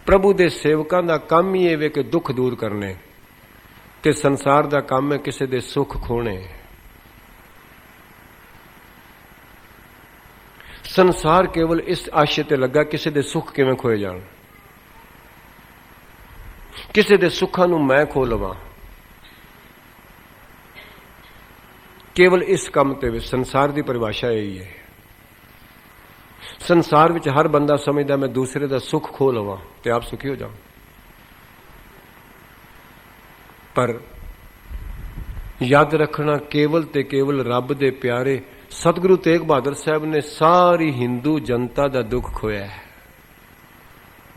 ਪ੍ਰਭੂ ਦੇ ਸੇਵਕਾਂ ਦਾ ਕੰਮ ਹੀ ਇਹ ਵੇ ਕਿ ਦੁੱਖ ਦੂਰ ਕਰਨੇ, ਤੇ ਸੰਸਾਰ ਦਾ ਕੰਮ ਹੈ ਕਿਸੇ ਦੇ ਸੁੱਖ ਖੋਣੇ। ਸੰਸਾਰ ਕੇਵਲ ਇਸ ਆਸ਼ੇ ਤੇ ਲੱਗਾ ਕਿਸੇ ਦੇ ਸੁੱਖ ਕਿਵੇਂ ਖੋਏ ਜਾਣ, ਕਿਸੇ ਦੇ ਸੁੱਖਾਂ ਨੂੰ ਮੈਂ ਖੋ ਲਵਾਂ। ਕੇਵਲ ਇਸ ਕੰਮ ਤੇ ਸੰਸਾਰ ਦੀ ਪਰਿਭਾਸ਼ਾ ਇਹੀ ਹੈ। ਸੰਸਾਰ ਵਿੱਚ ਹਰ ਬੰਦਾ ਸਮਝਦਾ ਮੈਂ ਦੂਸਰੇ ਦਾ ਸੁੱਖ ਖੋ ਲਵਾਂ ਤੇ ਆਪ ਸੁਖੀ ਹੋ ਜਾਵਾਂ। ਪਰ ਯਾਦ ਰੱਖਣਾ, ਕੇਵਲ ਤੇ ਕੇਵਲ ਰੱਬ ਦੇ ਪਿਆਰੇ ਸਤਿਗੁਰੂ ਤੇਗ ਬਹਾਦਰ ਸਾਹਿਬ ਨੇ ਸਾਰੀ ਹਿੰਦੂ ਜਨਤਾ ਦਾ ਦੁੱਖ ਖੋਇਆ ਹੈ,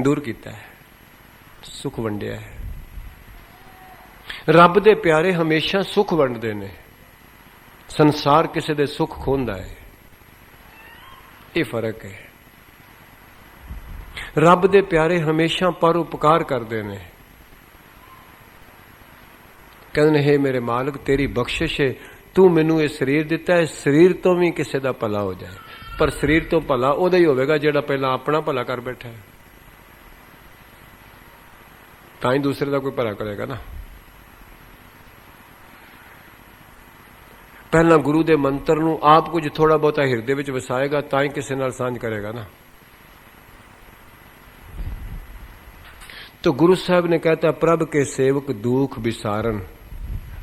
ਦੂਰ ਕੀਤਾ ਹੈ, ਸੁੱਖ ਵੰਡਿਆ ਹੈ। ਰੱਬ ਦੇ ਪਿਆਰੇ ਹਮੇਸ਼ਾ ਸੁੱਖ ਵੰਡਦੇ ਨੇ, ਸੰਸਾਰ ਕਿਸੇ ਦੇ ਸੁੱਖ ਖੋਹਦਾ ਹੈ। ਇਹ ਫਰਕ ਹੈ। ਰੱਬ ਦੇ ਪਿਆਰੇ ਹਮੇਸ਼ਾ ਪਰਉਪਕਾਰ ਕਰਦੇ ਨੇ। ਕਹਿੰਦੇ ਨੇ, ਹੇ ਮੇਰੇ ਮਾਲਕ, ਤੇਰੀ ਬਖਸ਼ਿਸ਼ ਹੈ, ਤੂੰ ਮੈਨੂੰ ਇਹ ਸਰੀਰ ਦਿੱਤਾ ਹੈ, ਸਰੀਰ ਤੋਂ ਵੀ ਕਿਸੇ ਦਾ ਭਲਾ ਹੋ ਜਾਏ। ਪਰ ਸਰੀਰ ਤੋਂ ਭਲਾ ਉਹਦਾ ਹੀ ਹੋਵੇਗਾ ਜਿਹੜਾ ਪਹਿਲਾਂ ਆਪਣਾ ਭਲਾ ਕਰ ਬੈਠਾ ਹੈ, ਤਾਂ ਹੀ ਦੂਸਰੇ ਦਾ ਕੋਈ ਭਲਾ ਕਰੇਗਾ ਨਾ। ਪਹਿਲਾਂ ਗੁਰੂ ਦੇ ਮੰਤਰ ਨੂੰ ਆਪ ਕੁਝ ਥੋੜਾ ਬਹੁਤਾ ਹਿਰਦੇ ਵਿੱਚ ਵਸਾਏਗਾ, ਤਾਂ ਹੀ ਕਿਸੇ ਨਾਲ ਸਾਂਝ ਕਰੇਗਾ ਨਾ। तो गुरु साहब ने कहता, प्रभ के सेवक दुख विसारन,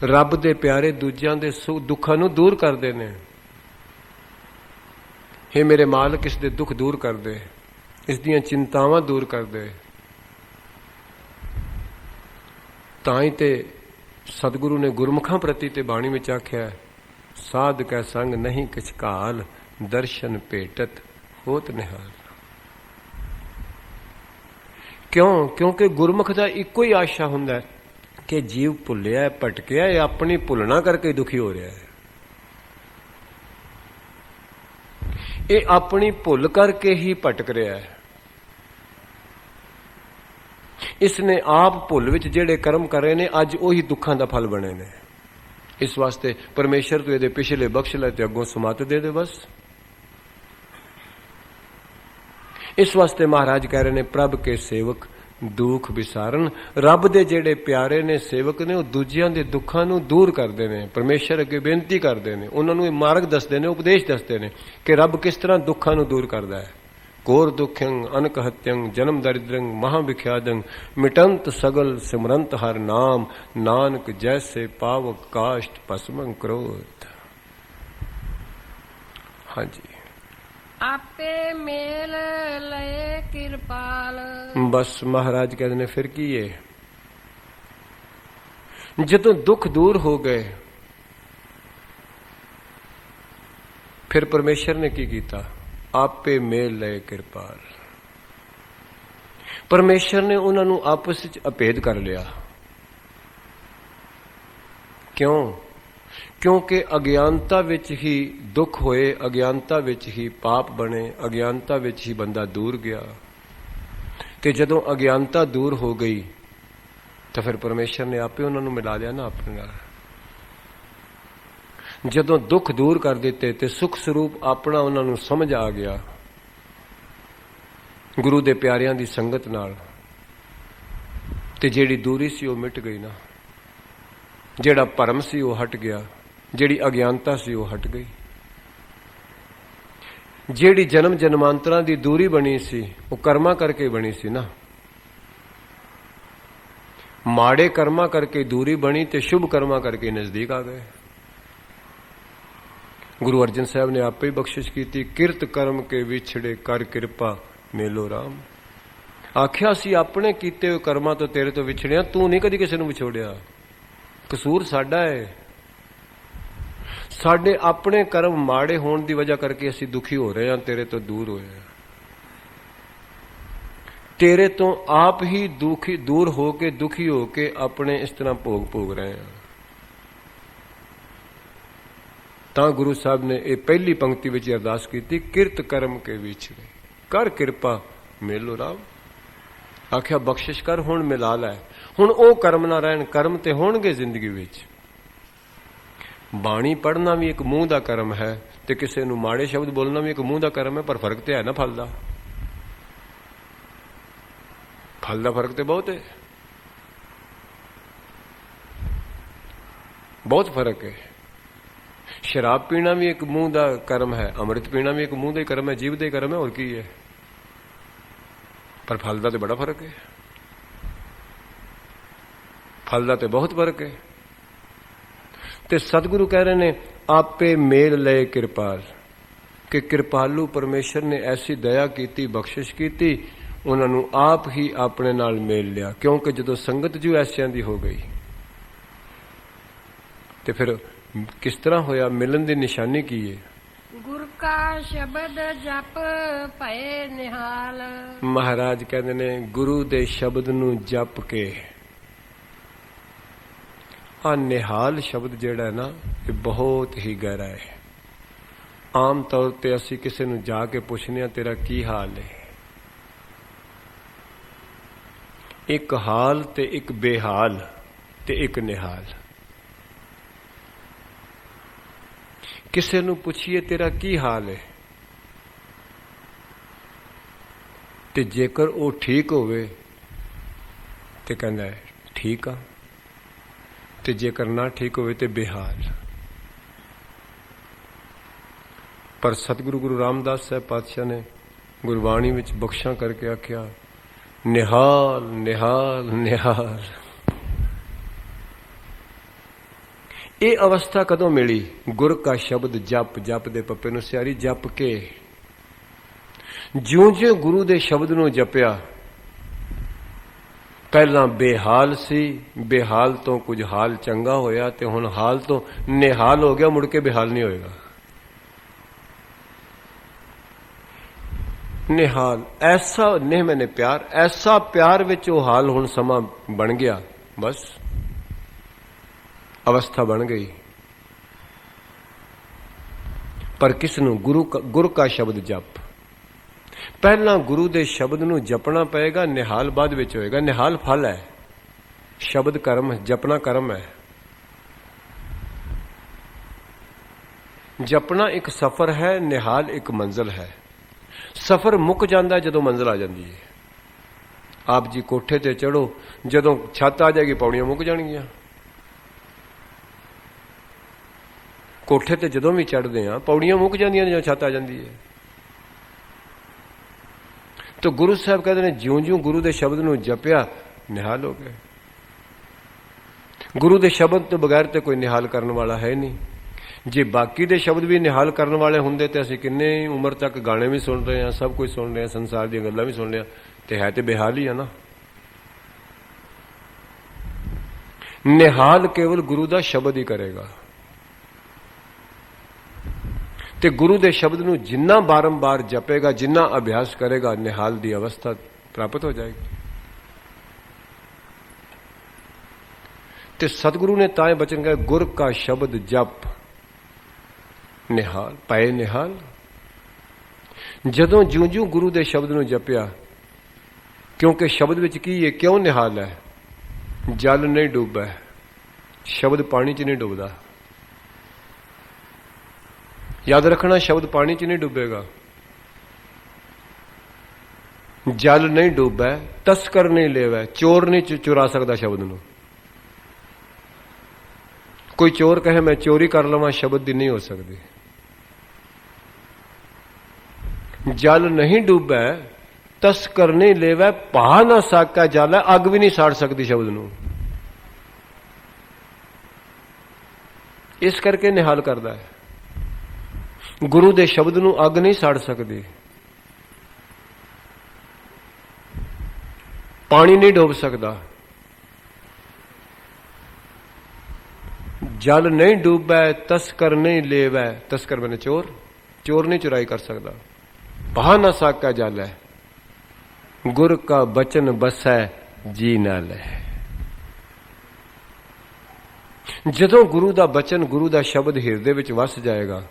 रब दे प्यारे दूजियां दे दुखां नूं दूर करदे ने। हे मेरे मालक, इस दे दुख दूर कर दे, इस दियां चिंतावां दूर कर दे। तां ही ते सतगुरु ने गुरमुखां प्रति ते बाणी विच आख्या, साध कै संग नहीं किछ काल, दर्शन भेटत होत निहाल। क्यों? क्योंकि गुरमुख का इको ही आशा हुंदा है कि जीव भुलिया है, भटकिया है, अपनी भुलना करके दुखी हो रहा है। ये अपनी भुल करके ही भटक रहा है। इसने आप भुल विच जेड़े कर्म कर रहे ने, अज उही दुखां दा फल बने ने। इस वास्ते परमेश्वर तू ये पिछले बख्श लै ते अगों समात दे दे बस। इस वास्ते महाराज कह रहे ने, प्रभ के सेवक दुख विसारन, रब दे जेड़े प्यारे ने सेवक ने, वो दूजियां दे दुखां नूं दूर करदे ने। परमेश्वर अगे बेनती करदे ने, उन्हां नूं मार्ग दसदे ने, उपदेश दसदे ने कि रब किस तरह दुखां नूं दूर करदा है। घोर दुखंग अनकहत्यंग जन्म दरिद्रंग महाविख्यादंग, मिटंत सगल सिमरंत हर नाम, नानक जैसे पावक काष्ट भस्मं क्रोध। हाँ जी, आपे मेल लए किरपाल। बस महाराज कहते ने, फिर की है, जदों दुख दूर हो गए, फिर परमेश्वर ने की कीता, आपे मेल लए किरपाल। परमेश्वर ने उन्होंने आपस विच अभेद कर लिया। क्यों? क्योंकि अज्ञानता विच ही दुख होए, अज्ञानता विच ही पाप बने, अज्ञानता विच ही बंदा दूर गया। ते जदों अज्ञानता दूर हो गई तो फिर परमेश्वर ने आपे उन्होंने मिला लिया ना अपने नाल। जदों दुख दूर कर दिते ते सुख स्वरूप अपना उन्होंने समझ आ गया, गुरु दे प्यारियां दी संगत नाल, ते जेड़ी दूरी सी वो मिट गई ना, जेड़ा भरम सी वो हट गया, जेड़ी अज्ञानता सी वो हट गई। जेड़ी जन्म जन्मांतरां दी दूरी बनी सी वो कर्मा करके बनी सी ना। माड़े कर्मा करके दूरी बनी ते शुभ कर्मा करके नजदीक आ गए। गुरु अर्जन साहब ने आपे ही बख्शिश की थी, किरत कर्म के विछड़े कर कृपा मेलो राम। आख्या सी अपने कीते हुए कर्मा तो तेरे तो विछड़िया, तू नहीं कदी किसी नूं विछोड़िया, कसूर साडा है। साडे अपने कर्म माड़े होने की वजह करके असी दुखी हो रहे हैं, तेरे तो दूर होए हैं। तेरे तो आप ही दुखी दूर होके दुखी होके अपने इस तरह भोग रहे हैं। तां गुरु साहब ने यह पहली पंक्ति विच अरदास की थी, किरत कर्म के विछड़े कर कृपा मेलो राम। आख्या बख्शिश कर, हुण मिला लै, हुण ओ कर्म ना रहन, कर्म ते होणगे जिंदगी विच। बाणी पढ़ना भी एक मूँह का कर्म है, ते किसी नूं माड़े शब्द बोलना भी एक मूँह का कर्म है, पर फर्क तो है ना फल का। फल का फर्क तो बहुत है, बहुत फर्क है। शराब पीना भी एक मूँह का कर्म है, अमृत पीना भी एक मूँह का कर्म है, जीव का कर्म है, और की है, पर फल का तो बड़ा फर्क है। फल का तो बहुत फर्क है। ते सतगुरु कह रहे ने, आपे मेल लए किरपाल, कि कृपालु परमेश्वर ने ऐसी दया की, बख्शिश की, उन्होंने आप ही अपने नाल मेल लिया। क्योंकि जदों संगत जो ऐसियां दी हो गई ते फिर किस तरह होया, मिलन की निशानी की है, गुर का शब्द जप भए निहाल। महाराज कहते ने, गुरु दे शब्द नूं जप के, आ निहाल शब्द जेड़ा है ना, ये बहुत ही गहरा है। आम तौर पर असी किसी नूं जाके पूछने तेरा की हाल है, ਇੱਕ ਹਾਲ ਤੇ ਇੱਕ ਬੇਹਾਲ ਤੇ ਇੱਕ ਨਿਹਾਲ। ਕਿਸੇ ਨੂੰ ਪੁੱਛੀਏ ਤੇਰਾ ਕੀ ਹਾਲ ਹੈ, ਤੇ ਜੇਕਰ ਉਹ ਠੀਕ ਹੋਵੇ ਤੇ ਕਹਿੰਦਾ ਹੈ ਠੀਕ ਆ, ਤੇ ਜੇਕਰ ਨਾ ਠੀਕ ਹੋਵੇ ਤੇ ਬੇਹਾਲ। ਪਰ ਸਤਿਗੁਰੂ ਗੁਰੂ ਰਾਮਦਾਸ ਸਾਹਿਬ ਪਾਤਸ਼ਾਹ ਨੇ ਗੁਰਬਾਣੀ ਵਿੱਚ ਬਖਸ਼ਾਂ ਕਰਕੇ ਆਖਿਆ, ਨਿਹਾਲ ਨਿਹਾਲ ਨਿਹਾਲ। ਇਹ ਅਵਸਥਾ ਕਦੋਂ ਮਿਲੀ? ਗੁਰ ਕਾ ਸ਼ਬਦ ਜਪ, ਜਪ ਦੇ ਪੱਪੇ ਨੂੰ ਸਿਆਰੀ ਜਪ ਕੇ ਜਿਉਂ-ਜਿਉਂ ਗੁਰੂ ਦੇ ਸ਼ਬਦ ਨੂੰ ਜਪਿਆ, ਪਹਿਲਾਂ ਬੇਹਾਲ ਸੀ, ਬੇਹਾਲ ਤੋਂ ਕੁਝ ਹਾਲ ਚੰਗਾ ਹੋਇਆ, ਤੇ ਹੁਣ ਹਾਲ ਤੋਂ ਨਿਹਾਲ ਹੋ ਗਿਆ, ਮੁੜ ਕੇ ਬੇਹਾਲ ਨਹੀਂ ਹੋਏਗਾ। ਨਿਹਾਲ ਐਸਾ ਨਹੀਂ ਮੈਨੇ ਪਿਆਰ, ਐਸਾ ਪਿਆਰ ਵਿੱਚ ਉਹ ਹਾਲ ਹੁਣ ਸਮਾਂ ਬਣ ਗਿਆ, ਬਸ ਅਵਸਥਾ ਬਣ ਗਈ। ਪਰ ਕਿਸ ਨੂੰ? ਗੁਰੂ ਕਾ ਸ਼ਬਦ ਜਪ। ਪਹਿਲਾਂ ਗੁਰੂ ਦੇ ਸ਼ਬਦ ਨੂੰ ਜਪਣਾ ਪਏਗਾ, ਨਿਹਾਲ ਬਾਅਦ ਵਿੱਚ ਹੋਏਗਾ। ਨਿਹਾਲ ਫਲ ਹੈ, ਸ਼ਬਦ ਕਰਮ ਹੈ, ਜਪਣਾ ਕਰਮ ਹੈ। ਜਪਣਾ ਇੱਕ ਸਫ਼ਰ ਹੈ, ਨਿਹਾਲ ਇੱਕ ਮੰਜ਼ਿਲ ਹੈ। ਸਫ਼ਰ ਮੁੱਕ ਜਾਂਦਾ ਜਦੋਂ ਮੰਜ਼ਿਲ ਆ ਜਾਂਦੀ ਹੈ। ਆਪ ਜੀ ਕੋਠੇ ਤੇ ਚੜੋ, ਜਦੋਂ ਛੱਤ ਆ ਜਾਏਗੀ ਪੌੜੀਆਂ ਮੁੱਕ ਜਾਣਗੀਆਂ। ਕੋਠੇ ਤੇ ਜਦੋਂ ਵੀ ਚੜ੍ਹਦੇ ਆ ਪੌੜੀਆਂ ਮੁੱਕ ਜਾਂਦੀਆਂ ਨੇ ਜਦੋਂ ਛੱਤ ਆ ਜਾਂਦੀ ਹੈ। ਤਾਂ ਗੁਰੂ ਸਾਹਿਬ ਕਹਿੰਦੇ ਨੇ ਜਿਉਂ-ਜਿਉਂ ਗੁਰੂ ਦੇ ਸ਼ਬਦ ਨੂੰ ਜਪਿਆ, ਨਿਹਾਲ ਹੋ ਗਏ। ਗੁਰੂ ਦੇ ਸ਼ਬਦ ਤੋਂ ਬਗੈਰ ਤੇ ਕੋਈ ਨਿਹਾਲ ਕਰਨ ਵਾਲਾ ਹੈ ਨਹੀਂ। ਜੇ ਬਾਕੀ ਦੇ ਸ਼ਬਦ ਵੀ ਨਿਹਾਲ ਕਰਨ ਵਾਲੇ ਹੁੰਦੇ ਤੇ ਅਸੀਂ ਕਿੰਨੇ ਉਮਰ ਤੱਕ ਗਾਣੇ ਵੀ ਸੁਣ ਰਹੇ ਹਾਂ, ਸਭ ਕੁਝ ਸੁਣ ਰਹੇ ਹਾਂ, ਸੰਸਾਰ ਦੀਆਂ ਗੱਲਾਂ ਵੀ ਸੁਣ ਰਹੇ ਹਾਂ, ਤੇ ਹੈ ਤੇ ਬੇਹਾਲ ਹੀ ਆ ਨਾ। ਨਿਹਾਲ ਕੇਵਲ ਗੁਰੂ ਦਾ ਸ਼ਬਦ ਹੀ ਕਰੇਗਾ, ਤੇ ਗੁਰੂ ਦੇ ਸ਼ਬਦ ਨੂੰ ਜਿੰਨਾ ਬਾਰੰਬਾਰ ਜਪੇਗਾ, ਜਿੰਨਾ ਅਭਿਆਸ ਕਰੇਗਾ, ਨਿਹਾਲ ਦੀ ਅਵਸਥਾ ਪ੍ਰਾਪਤ ਹੋ ਜਾਏਗੀ। ਤੇ ਸਤਿਗੁਰੂ ਨੇ ਤਾਂ ਇਹ ਬਚਨ ਕਹੇ, ਗੁਰ ਕਾ ਸ਼ਬਦ ਜਪ ਨਿਹਾਲ ਪਏ ਨਿਹਾਲ। ਜਦੋਂ ਜਿਉਂ-ਜਿਉਂ ਗੁਰੂ ਦੇ ਸ਼ਬਦ ਨੂੰ ਜਪਿਆ, ਕਿਉਂਕਿ ਸ਼ਬਦ ਵਿੱਚ ਕੀ ਹੈ? ਕਿਉਂ ਨਿਹਾਲ ਹੈ? ਜਲ ਨਹੀਂ ਡੁੱਬਾ, ਸ਼ਬਦ ਪਾਣੀ 'ਚ ਨਹੀਂ ਡੁੱਬਦਾ। ਯਾਦ ਰੱਖਣਾ, ਸ਼ਬਦ ਪਾਣੀ 'ਚ ਨਹੀਂ ਡੁੱਬੇਗਾ। ਜਲ ਨਹੀਂ ਡੁੱਬਾ, ਤਸਕਰ ਨਹੀਂ ਲੇਵੈ, ਚੋਰ ਨਹੀਂ ਚੁਰਾ ਸਕਦਾ ਸ਼ਬਦ ਨੂੰ। ਕੋਈ ਚੋਰ ਕਹੇ ਮੈਂ ਚੋਰੀ ਕਰ ਲਵਾਂ, ਸ਼ਬਦ ਦੀ ਨਹੀਂ ਹੋ ਸਕਦੀ। ਜਲ ਨਹੀਂ ਡੁੱਬੈ, ਤਸਕਰ ਨਹੀਂ ਲੇਵੈ, ਪਾ ਨਾ ਸਾਕਾ ਜਲ, ਅੱਗ ਵੀ ਨਹੀਂ ਸਾੜ ਸਕਦੀ ਸ਼ਬਦ ਨੂੰ। ਇਸ ਕਰਕੇ ਨਿਹਾਲ ਕਰਦਾ ਹੈ। ਗੁਰੂ ਦੇ ਸ਼ਬਦ ਨੂੰ ਅੱਗ ਨਹੀਂ ਸਾੜ ਸਕਦੀ, ਪਾਣੀ ਨਹੀਂ ਡੋਬ ਸਕਦਾ। ਜਲ ਨਹੀਂ ਡੁੱਬੈ, ਤਸਕਰ ਨਹੀਂ ਲੇਵੈ, ਤਸਕਰ ਬਨੇ ਚੋਰ, ਚੋਰ ਨਹੀਂ ਚੁਰਾਈ ਕਰ ਸਕਦਾ। ਪਾ ਨਾ ਸਾਕਾ ਜਲ ਹੈ, ਗੁਰ ਕਾ ਬਚਨ ਬਸੈ ਜੀ ਨਾ ਲੈ। ਜਦੋਂ ਗੁਰੂ ਦਾ ਬਚਨ, ਗੁਰੂ ਦਾ ਸ਼ਬਦ ਹਿਰਦੇ ਵਿੱਚ ਵਸ ਜਾਏਗਾ,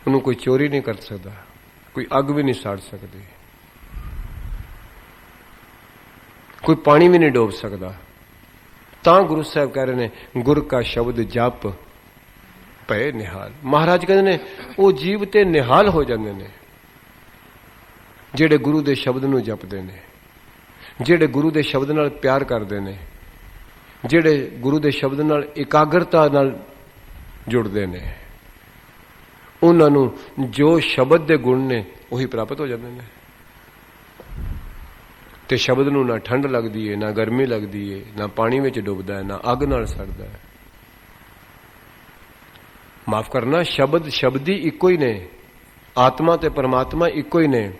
ਉਹਨੂੰ ਕੋਈ ਚੋਰੀ ਨਹੀਂ ਕਰ ਸਕਦਾ, ਕੋਈ ਅੱਗ ਵੀ ਨਹੀਂ ਸਾੜ ਸਕਦੀ, ਕੋਈ ਪਾਣੀ ਵੀ ਨਹੀਂ ਡੋਬ ਸਕਦਾ। ਤਾਂ ਗੁਰੂ ਸਾਹਿਬ ਕਹਿ ਰਹੇ ਨੇ, ਗੁਰ ਕਾ ਸ਼ਬਦ ਜਪ ਪਏ ਨਿਹਾਲ। ਮਹਾਰਾਜ ਕਹਿੰਦੇ ਨੇ ਉਹ ਜੀਵ ਤੇ ਨਿਹਾਲ ਹੋ ਜਾਂਦੇ ਨੇ ਜਿਹੜੇ ਗੁਰੂ ਦੇ ਸ਼ਬਦ ਨੂੰ ਜਪਦੇ ਨੇ, ਜਿਹੜੇ ਗੁਰੂ ਦੇ ਸ਼ਬਦ ਨਾਲ ਪਿਆਰ ਕਰਦੇ ਨੇ, ਜਿਹੜੇ ਗੁਰੂ ਦੇ ਸ਼ਬਦ ਨਾਲ ਇਕਾਗਰਤਾ ਨਾਲ ਜੁੜਦੇ ਨੇ। ਉਹਨਾਂ ਨੂੰ ਜੋ ਸ਼ਬਦ ਦੇ ਗੁਣ ਨੇ ਉਹੀ ਪ੍ਰਾਪਤ ਹੋ ਜਾਂਦੇ ਨੇ। ਤੇ ਸ਼ਬਦ ਨੂੰ ਨਾ ਠੰਡ ਲੱਗਦੀ ਹੈ, ਨਾ ਗਰਮੀ ਲੱਗਦੀ ਹੈ, ਨਾ ਪਾਣੀ ਵਿੱਚ ਡੁੱਬਦਾ ਹੈ, ਨਾ ਅੱਗ ਨਾਲ ਸੜਦਾ ਹੈ। ਮਾਫ ਕਰਨਾ, ਸ਼ਬਦੀ ਇੱਕੋ ਹੀ ਨੇ। ਆਤਮਾ ਤੇ ਪਰਮਾਤਮਾ ਇੱਕੋ ਹੀ ਨੇ।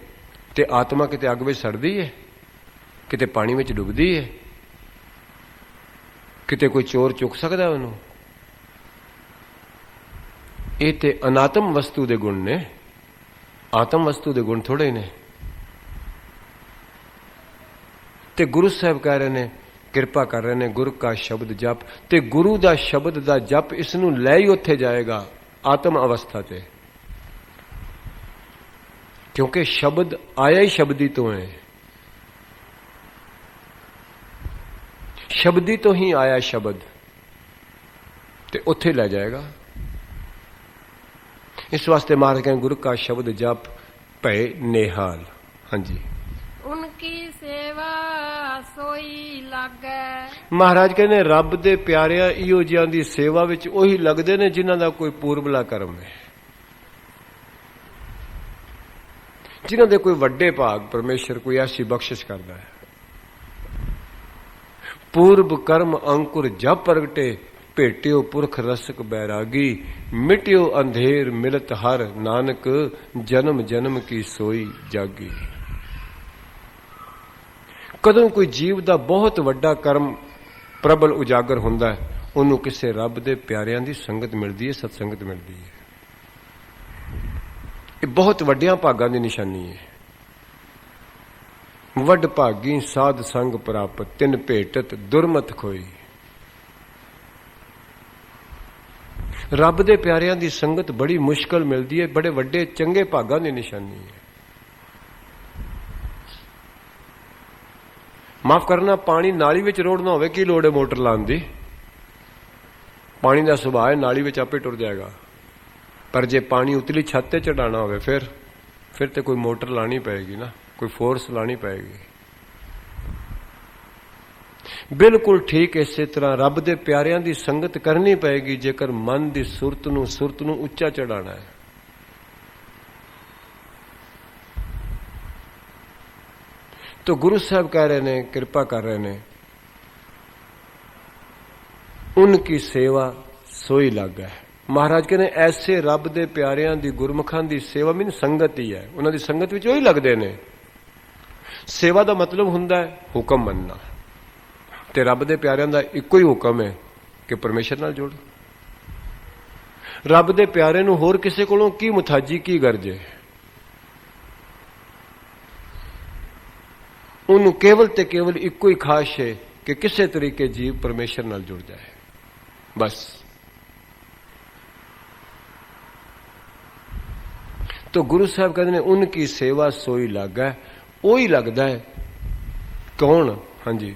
ਤੇ ਆਤਮਾ ਕਿਤੇ ਅੱਗ ਵਿੱਚ ਸੜਦੀ ਹੈ, ਕਿਤੇ ਪਾਣੀ ਵਿੱਚ ਡੁੱਬਦੀ ਹੈ, ਕਿਤੇ ਕੋਈ ਚੋਰ ਚੁੱਕ ਸਕਦਾ ਉਹਨੂੰ। ਇਹ ਤੇ ਅਨਾਤਮ ਵਸਤੂ ਦੇ ਗੁਣ ਨੇ, ਆਤਮ ਵਸਤੂ ਦੇ ਗੁਣ ਥੋੜੇ ਨੇ। ਤੇ ਗੁਰੂ ਸਾਹਿਬ ਕਹਿ ਰਹੇ ਨੇ, ਕਿਰਪਾ ਕਰ ਰਹੇ ਨੇ, ਗੁਰ ਕਾ ਸ਼ਬਦ ਜਪ। ਤੇ ਗੁਰੂ ਦਾ ਸ਼ਬਦ ਦਾ ਜਪ ਇਸ ਨੂੰ ਲੈ ਹੀ ਉੱਥੇ ਜਾਏਗਾ, ਆਤਮ ਅਵਸਥਾ ਤੇ। ਕਿਉਂਕਿ ਸ਼ਬਦ ਆਇਆ ਹੀ ਸ਼ਬਦੀ ਤੋਂ ਹੈ। ਸ਼ਬਦੀ ਤੋਂ ਹੀ ਆਇਆ ਸ਼ਬਦ ਤੇ ਉੱਥੇ ਲੈ ਜਾਏਗਾ। ਇਸ ਵਾਸਤੇ ਮਹਾਰਾਜ ਕਹਿੰਦੇ ਗੁਰੂ ਕਾ ਸ਼ਬਦ ਜਪ ਭਏ ਨਿਹਾਲ। ਹਾਂਜੀ, ਉਨਕੀ ਸੇਵਾ ਸੋਈ ਲਾਗੈ। ਮਹਾਰਾਜ ਕਹਿੰਦੇ ਰੱਬ ਦੇ ਪਿਆਰਿਆਂ ਇਹੋ ਜਿਹਾਂ ਦੀ ਸੇਵਾ ਵਿੱਚ ਉਹੀ ਲੱਗਦੇ ਨੇ ਜਿਨ੍ਹਾਂ ਦਾ ਕੋਈ ਪੂਰਬਲਾ ਕਰਮ ਹੈ, ਜਿਨ੍ਹਾਂ ਦੇ ਕੋਈ ਵੱਡੇ ਭਾਗ ਪਰਮੇਸ਼ਰ ਕੋਈ ਐਸੀ ਬਖਸ਼ਿਸ਼ ਕਰਦਾ ਹੈ। ਪੂਰਬ ਕਰਮ ਅੰਕੁਰ ਜਪ ਪ੍ਰਗਟੇ, ਭੇਟਿਓ ਪੁਰਖ ਰਸਕ ਬੈਰਾਗੀ, ਮਿਟਿਓ ਅੰਧੇਰ ਮਿਲਤ ਹਰ, ਨਾਨਕ ਜਨਮ ਜਨਮ ਕੀ ਸੋਈ ਜਾਗੀ। ਕਦੋਂ ਕੋਈ ਜੀਵ ਦਾ ਬਹੁਤ ਵੱਡਾ ਕਰਮ ਪ੍ਰਬਲ ਉਜਾਗਰ ਹੁੰਦਾ ਹੈ, ਉਹਨੂੰ ਕਿਸੇ ਰੱਬ ਦੇ ਪਿਆਰਿਆਂ ਦੀ ਸੰਗਤ ਮਿਲਦੀ ਹੈ, ਸਤਸੰਗਤ ਮਿਲਦੀ ਹੈ। ਇਹ ਬਹੁਤ ਵੱਡਿਆਂ ਭਾਗਾਂ ਦੀ ਨਿਸ਼ਾਨੀ ਹੈ। ਵੱਡ ਭਾਗੀ ਸਾਧ ਸੰਗ ਪ੍ਰਾਪਤ, ਤਿਨ ਭੇਟਤ ਦੁਰਮਤ ਖੋਈ। ਰੱਬ ਦੇ ਪਿਆਰਿਆਂ ਦੀ ਸੰਗਤ ਬੜੀ ਮੁਸ਼ਕਲ ਮਿਲਦੀ ਹੈ, ਬੜੇ ਵੱਡੇ ਚੰਗੇ ਭਾਗਾਂ ਦੀ ਨਿਸ਼ਾਨੀ ਹੈ। ਮਾਫ ਕਰਨਾ, ਪਾਣੀ ਨਾਲੀ ਵਿੱਚ ਰੋੜਨਾ ਹੋਵੇ ਕੀ ਲੋੜ ਹੈ ਮੋਟਰ ਲਾਉਣ ਦੀ? ਪਾਣੀ ਦਾ ਸੁਭਾਅ ਹੈ ਨਾਲੀ ਵਿੱਚ ਆਪੇ ਟੁਰ ਜਾਏਗਾ। ਪਰ ਜੇ ਪਾਣੀ ਉਤਲੀ ਛੱਤ ਤੇ ਚੜਾਉਣਾ ਹੋਵੇ ਫਿਰ ਤੇ ਕੋਈ ਮੋਟਰ ਲਾਣੀ ਪਏਗੀ ਨਾ, ਕੋਈ ਫੋਰਸ ਲਾਣੀ ਪਏਗੀ। ਬਿਲਕੁਲ ਠੀਕ ਇਸੇ ਤਰ੍ਹਾਂ ਰੱਬ ਦੇ ਪਿਆਰਿਆਂ ਦੀ ਸੰਗਤ ਕਰਨੀ ਪਏਗੀ ਜੇਕਰ ਮਨ ਦੀ ਸੁਰਤ ਨੂੰ ਉੱਚਾ ਚੜਾਉਣਾ ਹੈ। तो गुरु साहब कह रहे ने, कृपा कर रहे ने, उनकी सेवा सोई लागा है। महाराज कहने ऐसे रब दे प्यारियां दी गुरमुखां दी सेवा मीन संगत ही है, उन्हां दी संगत विच ओही लगदे ने। सेवा दा मतलब हुंदा है हुक्म मनना, ते रब दे प्यारियां दा इक्को ही हुक्म है कि परमेश्वर नाल जुड़। रब दे प्यारे नूं होर किसे कोलों की मुथाजी की गरज है? ਉਹਨੂੰ ਕੇਵਲ ਤੇ ਕੇਵਲ ਇੱਕੋ ਹੀ ਖਾਸ਼ ਹੈ ਕਿ ਕਿਸੇ ਤਰੀਕੇ ਜੀਵ ਪਰਮੇਸ਼ਰ ਨਾਲ ਜੁੜ ਜਾਏ, ਬਸ। तो गुरु साहब कहते हैं उनकी सेवा सोई लागा, ਉਹੀ ਲੱਗਦਾ ਹੈ। ਕੌਣ? ਹਾਂਜੀ,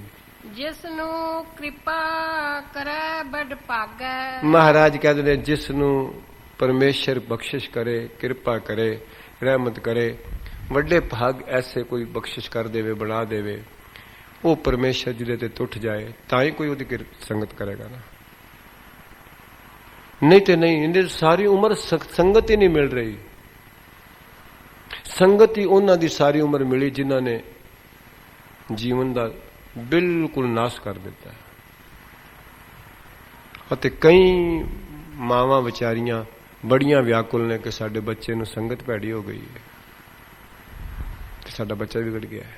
ਜਿਸ ਨੂੰ ਕਿਰਪਾ ਕਰੇ ਬੜ ਭਾਗੈ। ਮਹਾਰਾਜ ਕਹਿੰਦੇ ਨੇ ਜਿਸ ਨੂੰ ਪਰਮੇਸ਼ਰ ਬਖਸ਼ਿਸ਼ ਕਰੇ, ਕਿਰਪਾ ਕਰੇ, ਰਹਿਮਤ ਕਰੇ, ਵੱਡੇ ਭਾਗ ਐਸੇ ਕੋਈ ਬਖਸ਼ਿਸ਼ ਕਰ ਦੇਵੇ, ਬਣਾ ਦੇਵੇ, ਉਹ ਪਰਮੇਸ਼ਰ ਜਿਹਦੇ ਤੇ ਟੁੱਟ ਜਾਏ ਤਾਂ ਹੀ ਕੋਈ ਉਹਦੀ ਸੰਗਤ ਕਰੇਗਾ ਨਾ, ਨਹੀਂ ਤੇ ਨਹੀਂ। ਇਹਦੇ ਸਾਰੀ ਉਮਰ ਸੰਗਤ ਹੀ ਨਹੀਂ ਮਿਲ ਰਹੀ। ਸੰਗਤ ਹੀ ਉਹਨਾਂ ਦੀ ਸਾਰੀ ਉਮਰ ਮਿਲੀ ਜਿਨ੍ਹਾਂ ਨੇ ਜੀਵਨ ਦਾ ਬਿਲਕੁਲ ਨਾਸ਼ ਕਰ ਦਿੱਤਾ। ਅਤੇ ਕਈ ਮਾਵਾਂ ਵਿਚਾਰੀਆਂ ਬੜੀਆਂ ਵਿਆਕੁਲ ਨੇ ਕਿ ਸਾਡੇ ਬੱਚੇ ਨੂੰ ਸੰਗਤ ਭੈੜੀ ਹੋ ਗਈ ਹੈ, साडा बच्चा बिगड़ गया है।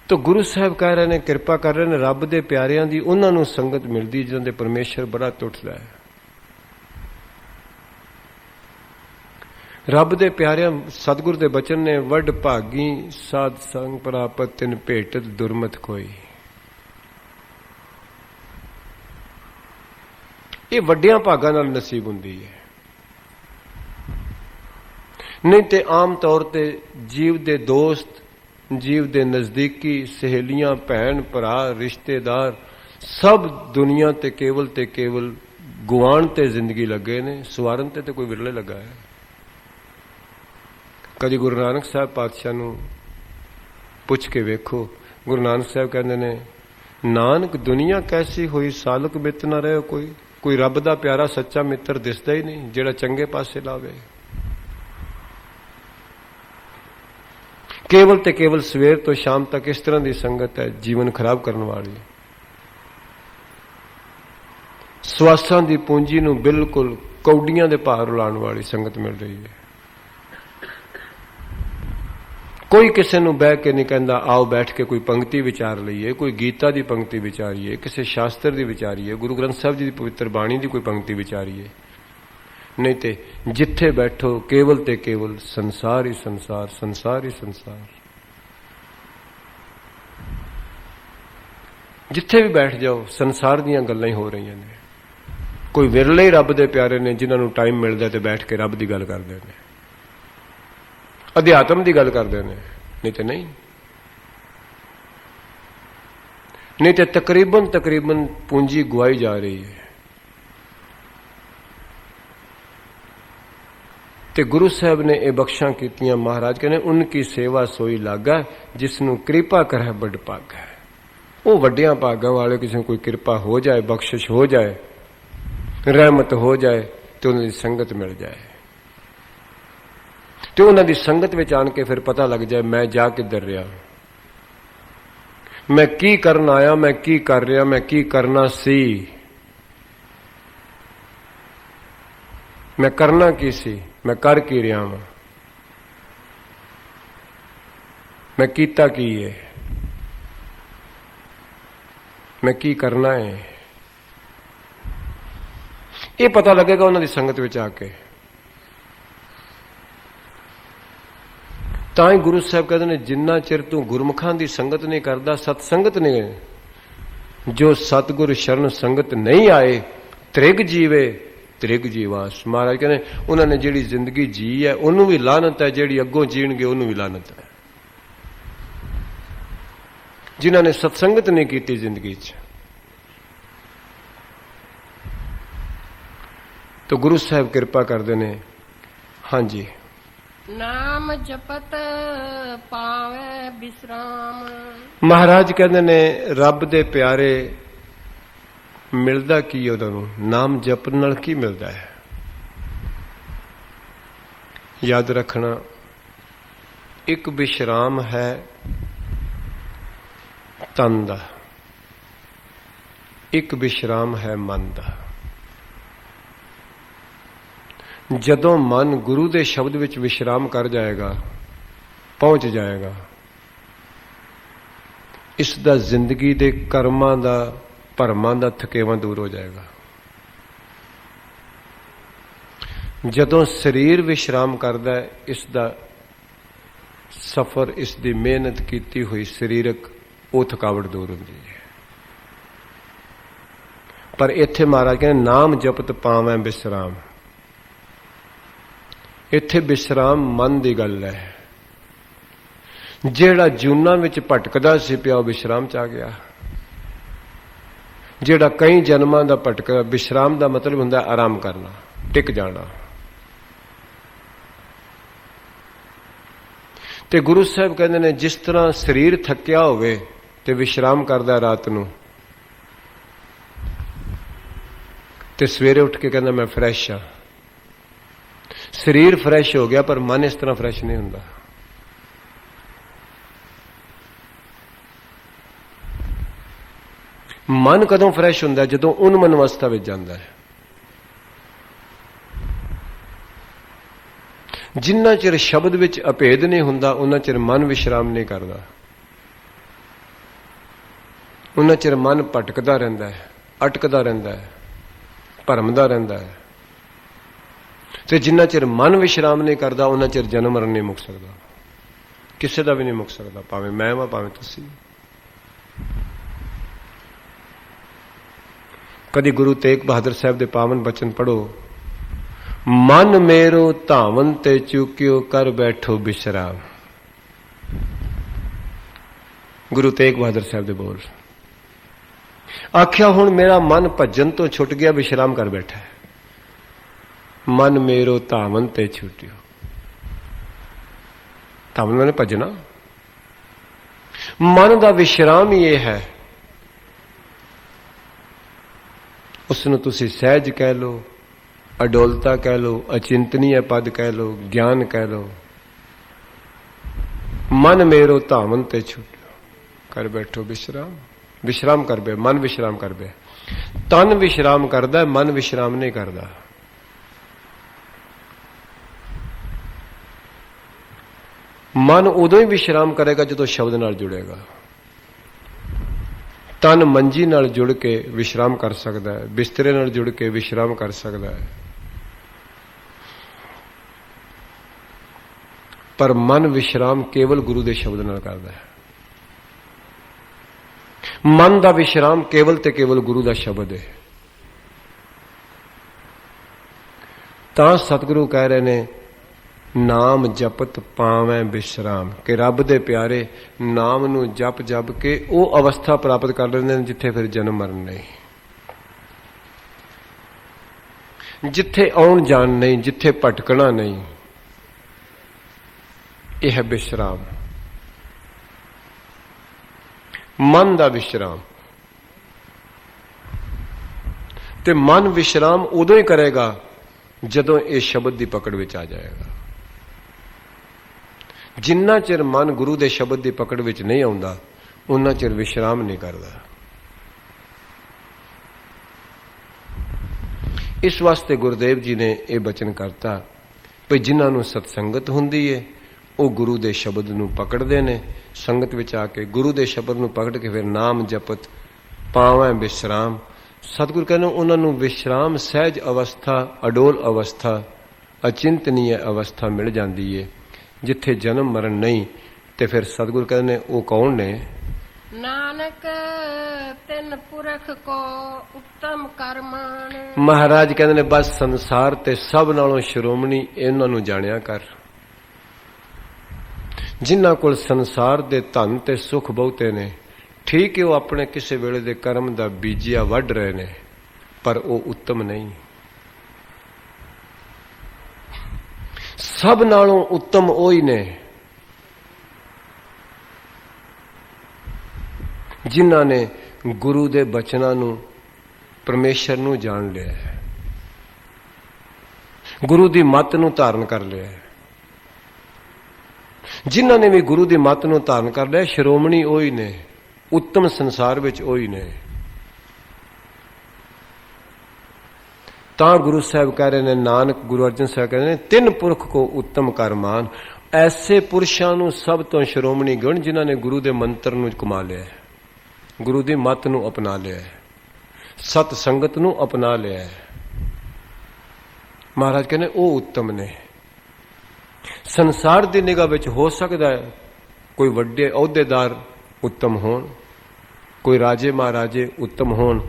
तो गुरु साहब कह रहे ने, कृपा कर रहे ने, रब दे प्यारियां दी उन्हां नूं संगत मिलदी जिन्हां दे परमेश्वर बड़ा टुटदा है। रब दे प्यारियां सतगुर दे बचन ने, वड भागी साध संग प्रापत, तिन भेटत दुरमत कोई। ये वड्डियां भागां नाल नसीब हुंदी है, नहीं तो आम तौर पर जीव दे दोस्त, जीव दे नजदीकी सहेलियां, भैन भरा, रिश्तेदार सब दुनिया ते केवल गुआण ते जिंदगी लगे ने, सवारन ते कोई विरले लगा है। कभी गुरु नानक साहब पातशाह नूं पुछ के वेखो, गुरु नानक साहब कहंदे ने, नानक दुनिया कैसी हुई सालक मित ना रहे कोई रब दा प्यारा सच्चा मित्र दिसदा ही नहीं जिहड़ा चंगे पासे लावे। केवल ते केवल सवेर तो शाम तक इस तरह की संगत है जीवन खराब करने वाली। स्वासां दी पूंजी नूं बिल्कुल कौडियां दे भार उलाण वाली संगत मिल रही है। कोई किसी नूं बह के नहीं कहंदा आओ बैठ के कोई पंक्ति विचार लईए, कोई गीता दी पंक्ति विचारीए, किसी शास्त्र दी विचारीए, गुरु ग्रंथ साहब जी दी पवित्र बाणी दी कोई पंक्ति विचारीए। नहीं ते जिथे बैठो केवल ते केवल संसार ही संसार, संसार ही संसार। जिथे भी बैठ जाओ संसार दीयां गल्लां ही हो रही ने। कोई विरले ही रब दे प्यारे ने जिन्हां नूं टाइम मिलदा ते बैठ के रब दी गल करदे ने, अध्यात्म दी गल करदे ने, नहीं ते नहीं। नहीं तो तकरीबन पूंजी गुआई जा रही है। ਤੇ ਗੁਰੂ ਸਾਹਿਬ ਨੇ ਇਹ ਬਖਸ਼ਾਂ ਕੀਤੀਆਂ। ਮਹਾਰਾਜ ਕਹਿੰਦੇ ਉਨਕੀ ਸੇਵਾ ਸੋਈ ਲਾਗਾ ਜਿਸ ਨੂੰ ਕਿਰਪਾ ਕਰੇ ਬੜ ਭਾਗਾ। ਉਹ ਵੱਡਿਆਂ ਭਾਗਾਂ ਵਾਲੇ, ਕਿਸੇ ਨੂੰ ਕੋਈ ਕਿਰਪਾ ਹੋ ਜਾਏ, ਬਖਸ਼ਿਸ਼ ਹੋ ਜਾਏ, ਰਹਿਮਤ ਹੋ ਜਾਏ ਤੇ ਉਹਨਾਂ ਦੀ ਸੰਗਤ ਮਿਲ ਜਾਏ ਤੇ ਉਹਨਾਂ ਦੀ ਸੰਗਤ ਵਿੱਚ ਆਣ ਕੇ ਫਿਰ ਪਤਾ ਲੱਗ ਜਾਏ ਮੈਂ ਜਾ ਕਿੱਧਰ ਰਿਹਾ, ਮੈਂ ਕੀ ਕਰਨ ਆਇਆ, ਮੈਂ ਕੀ ਕਰ ਰਿਹਾ, ਮੈਂ ਕੀ ਕਰਨਾ ਸੀ, मैं करना की सी, मैं कर की रहा वां, मैं कीता की है, मैं की करना है। ये पता लगेगा उन्होंने संगत विच आके। तां ही गुरु साहब कहते हैं जिन्ना चिर तू गुरमुखां दी संगत नहीं करदा, सतसंगत नहीं, जो सतगुर शरण संगत नहीं आए त्रिग जीवे त्रिग जीवास। महाराज कहने उन्होंने जिहड़ी जिंदगी जी है उन्होंने भी लानत है, जिहड़ी अगों जीणगे उन्होंने भी लानत है। जिन्होंने सत्संगत नहीं की जिंदगी च। तो गुरु साहब कृपा करते ने। हाँ जी, नाम जपत पावे विश्राम। महाराज कहते ने रब दे प्यारे मिलदा की उन्होंने नाम जपन नाल की मिलता है। याद रखना एक विश्राम है तन दा, एक विश्राम है मन दा। जदों मन गुरु दे शब्द विच विश्राम कर जाएगा, पहुंच जाएगा, इसदा जिंदगी दे कर्मां दा भरमां दा थकेवा दूर हो जाएगा। जदों शरीर विश्राम करदा है, इसदा सफर, इसदी मेहनत कीती हुई शरीरक वो थकावट दूर होंदी है। पर इत्थे महाराज कहते नाम जपत पावैं विश्राम। इत्थे विश्राम मन दी गल है। जेड़ा जूना विच भटकदा सी पिया विश्राम च आ गया। जेड़ा कई जन्मां दा भटका, विश्राम दा मतलब हुंदा आराम करना, टिक जाना। ते गुरु साहब कहंदे ने जिस तरह शरीर थकिया होवे ते विश्राम करदा रात नूं ते सवेरे उठ के कहंदा मैं फ्रैश हाँ। शरीर फ्रैश हो गया पर मन इस तरह फ्रैश नहीं हुंदा। मन कदों फ्रैश हुंदा है? जदों उन्मन अवस्था विच जांदा है। जिन्ना चिर शब्द विच अभेद नहीं हुंदा उन्ना चिर मन विश्राम नहीं करदा। उन्ना चिर मन भटकदा रहिंदा है, अटकदा रहिंदा है, भरमदा रहिंदा है। ते जिन्ना चिर मन विश्राम नहीं करदा उन्ना चिर जन्म मरण नहीं मुक सकदा, किसी दा भी नहीं मुक सकदा, भावें मैं वा भावें तुसीं। कदी गुरु तेग बहादुर साहब दे पावन बचन पढ़ो, मन मेरो धावन ते चुक्यो कर बैठो विश्राम। गुरु तेग बहादुर साहब दे बोल। आख्या हुण मेरा मन भजन तो छुट गया, विश्राम कर बैठा है। मन मेरो धावन ते छुट्यो। धावन मैंने भजना। मन का विश्राम ही यह है। उसनूं तुसीं सहज कह लो, अडोलता कह लो, अचिंतनीय पद कह लो, ज्ञान कह लो। मन मेरो धावन ते छुट्यो कर बैठो विश्राम। विश्राम कर बे, मन विश्राम कर बे। तन विश्राम करदा, मन विश्राम नहीं करदा। मन उदों ही विश्राम करेगा जदों शब्द नाल जुड़ेगा। तन मंजी नाल जुड़ के विश्राम कर सकता है, बिस्तरे नाल जुड़ के विश्राम कर सकता है, पर मन विश्राम केवल गुरु दे शब्द नाल करदा है। मन दा विश्राम केवल ते केवल गुरु दा शब्द है। तां सतगुरु कह रहे ने ਨਾਮ ਜਪਤ ਪਾਵੈ ਬਿਸ਼ਰਾਮ, ਕਿ ਰੱਬ ਦੇ ਪਿਆਰੇ ਨਾਮ ਨੂੰ ਜਪ ਜਪ ਕੇ ਉਹ ਅਵਸਥਾ ਪ੍ਰਾਪਤ ਕਰ ਲੈਂਦੇ ਨੇ ਜਿੱਥੇ ਫਿਰ ਜਨਮ ਮਰਨ ਨਹੀਂ, ਜਿੱਥੇ ਆਉਣ ਜਾਣ ਨਹੀਂ, ਜਿੱਥੇ ਭਟਕਣਾ ਨਹੀਂ। ਇਹ ਹੈ ਵਿਸ਼ਰਾਮ, ਮਨ ਦਾ ਵਿਸ਼ਰਾਮ। ਤੇ ਮਨ ਵਿਸ਼ਰਾਮ ਉਦੋਂ ਹੀ ਕਰੇਗਾ ਜਦੋਂ ਇਹ ਸ਼ਬਦ ਦੀ ਪਕੜ ਵਿੱਚ ਆ ਜਾਏਗਾ। ਜਿੰਨਾ ਚਿਰ ਮਨ ਗੁਰੂ ਦੇ ਸ਼ਬਦ ਦੀ ਪਕੜ ਵਿੱਚ ਨਹੀਂ ਆਉਂਦਾ ਉਹਨਾਂ ਚਿਰ ਵਿਸ਼ਰਾਮ ਨਹੀਂ ਕਰਦਾ। ਇਸ ਵਾਸਤੇ ਗੁਰਦੇਵ ਜੀ ਨੇ ਇਹ ਬਚਨ ਕਰਤਾ ਕਿ ਜਿਨ੍ਹਾਂ ਨੂੰ ਸਤਸੰਗਤ ਹੁੰਦੀ ਹੈ ਉਹ ਗੁਰੂ ਦੇ ਸ਼ਬਦ ਨੂੰ ਪਕੜਦੇ ਨੇ, ਸੰਗਤ ਵਿੱਚ ਆ ਕੇ ਗੁਰੂ ਦੇ ਸ਼ਬਦ ਨੂੰ ਪਕੜ ਕੇ ਫਿਰ ਨਾਮ ਜਪਤ ਪਾਵੈ ਵਿਸ਼ਰਾਮ। ਸਤਿਗੁਰ ਕਹਿੰਦੇ ਉਹਨਾਂ ਨੂੰ ਵਿਸ਼ਰਾਮ, ਸਹਿਜ ਅਵਸਥਾ, ਅਡੋਲ ਅਵਸਥਾ, ਅਚਿੰਤਨੀय ਅਵਸਥਾ ਮਿਲ ਜਾਂਦੀ ਹੈ ਜਿੱਥੇ ਜਨਮ ਮਰਨ ਨਹੀਂ। ਤੇ ਫਿਰ ਸਤਿਗੁਰ ਕਹਿੰਦੇ ਉਹ ਕੌਣ ਨੇ? ਨਾਨਕ ਤਿੰਨ ਪੁਰਖ ਕੋ ਉੱਤਮ ਕਰਮਾਨ। ਮਹਾਰਾਜ ਕਹਿੰਦੇ ਨੇ ਬਸ ਸੰਸਾਰ ਤੇ ਸਭ ਨਾਲੋਂ ਸ਼੍ਰੋਮਣੀ ਇਹਨਾਂ ਨੂੰ ਜਾਣਿਆ ਕਰ। ਜਿਨ੍ਹਾਂ ਕੋਲ ਸੰਸਾਰ ਦੇ ਧਨ ਤੇ ਸੁਖ ਬਹੁਤੇ ਨੇ, ਠੀਕ ਹੈ ਉਹ ਆਪਣੇ ਕਿਸੇ ਵੇਲੇ ਦੇ ਕਰਮ ਦਾ ਬੀਜਿਆ ਵੱਢ ਰਹੇ ਨੇ, ਪਰ ਉਹ ਉੱਤਮ ਨਹੀਂ। ਸਭ ਨਾਲੋਂ ਉੱਤਮ ਉਹੀ ਨੇ ਜਿਨ੍ਹਾਂ ਨੇ ਗੁਰੂ ਦੇ ਬਚਨਾਂ ਨੂੰ, ਪਰਮੇਸ਼ਰ ਨੂੰ ਜਾਣ ਲਿਆ, ਗੁਰੂ ਦੀ ਮੱਤ ਨੂੰ ਧਾਰਨ ਕਰ ਲਿਆ। ਜਿਨ੍ਹਾਂ ਨੇ ਵੀ ਗੁਰੂ ਦੀ ਮੱਤ ਨੂੰ ਧਾਰਨ ਕਰ ਲਿਆ, ਸ਼੍ਰੋਮਣੀ ਉਹੀ ਨੇ, ਉੱਤਮ ਸੰਸਾਰ ਵਿੱਚ ਉਹੀ ਨੇ। ਤਾਂ ਗੁਰੂ ਸਾਹਿਬ ਕਹਿ ਰਹੇ ਨੇ, ਨਾਨਕ ਗੁਰੂ ਅਰਜਨ ਸਾਹਿਬ ਕਹਿੰਦੇ ਨੇ, ਤਿੰਨ ਪੁਰਖ ਕੋ ਉੱਤਮ ਕਰ ਮਾਨ। ਐਸੇ ਪੁਰਸ਼ਾਂ ਨੂੰ ਸਭ ਤੋਂ ਸ਼੍ਰੋਮਣੀ ਗਿਣ ਜਿਨ੍ਹਾਂ ਨੇ ਗੁਰੂ ਦੇ ਮੰਤਰ ਨੂੰ ਕਮਾ ਲਿਆ, ਗੁਰੂ ਦੀ ਮੱਤ ਨੂੰ ਅਪਣਾ ਲਿਆ, ਸਤ ਸੰਗਤ ਨੂੰ ਅਪਣਾ ਲਿਆ। ਮਹਾਰਾਜ ਕਹਿੰਦੇ ਉਹ ਉੱਤਮ ਨੇ। ਸੰਸਾਰ ਦੀ ਨਿਗਾਹ ਵਿੱਚ ਹੋ ਸਕਦਾ ਹੈ ਕੋਈ ਵੱਡੇ ਅਹੁਦੇਦਾਰ ਉੱਤਮ ਹੋਣ, ਕੋਈ ਰਾਜੇ ਮਹਾਰਾਜੇ ਉੱਤਮ ਹੋਣ,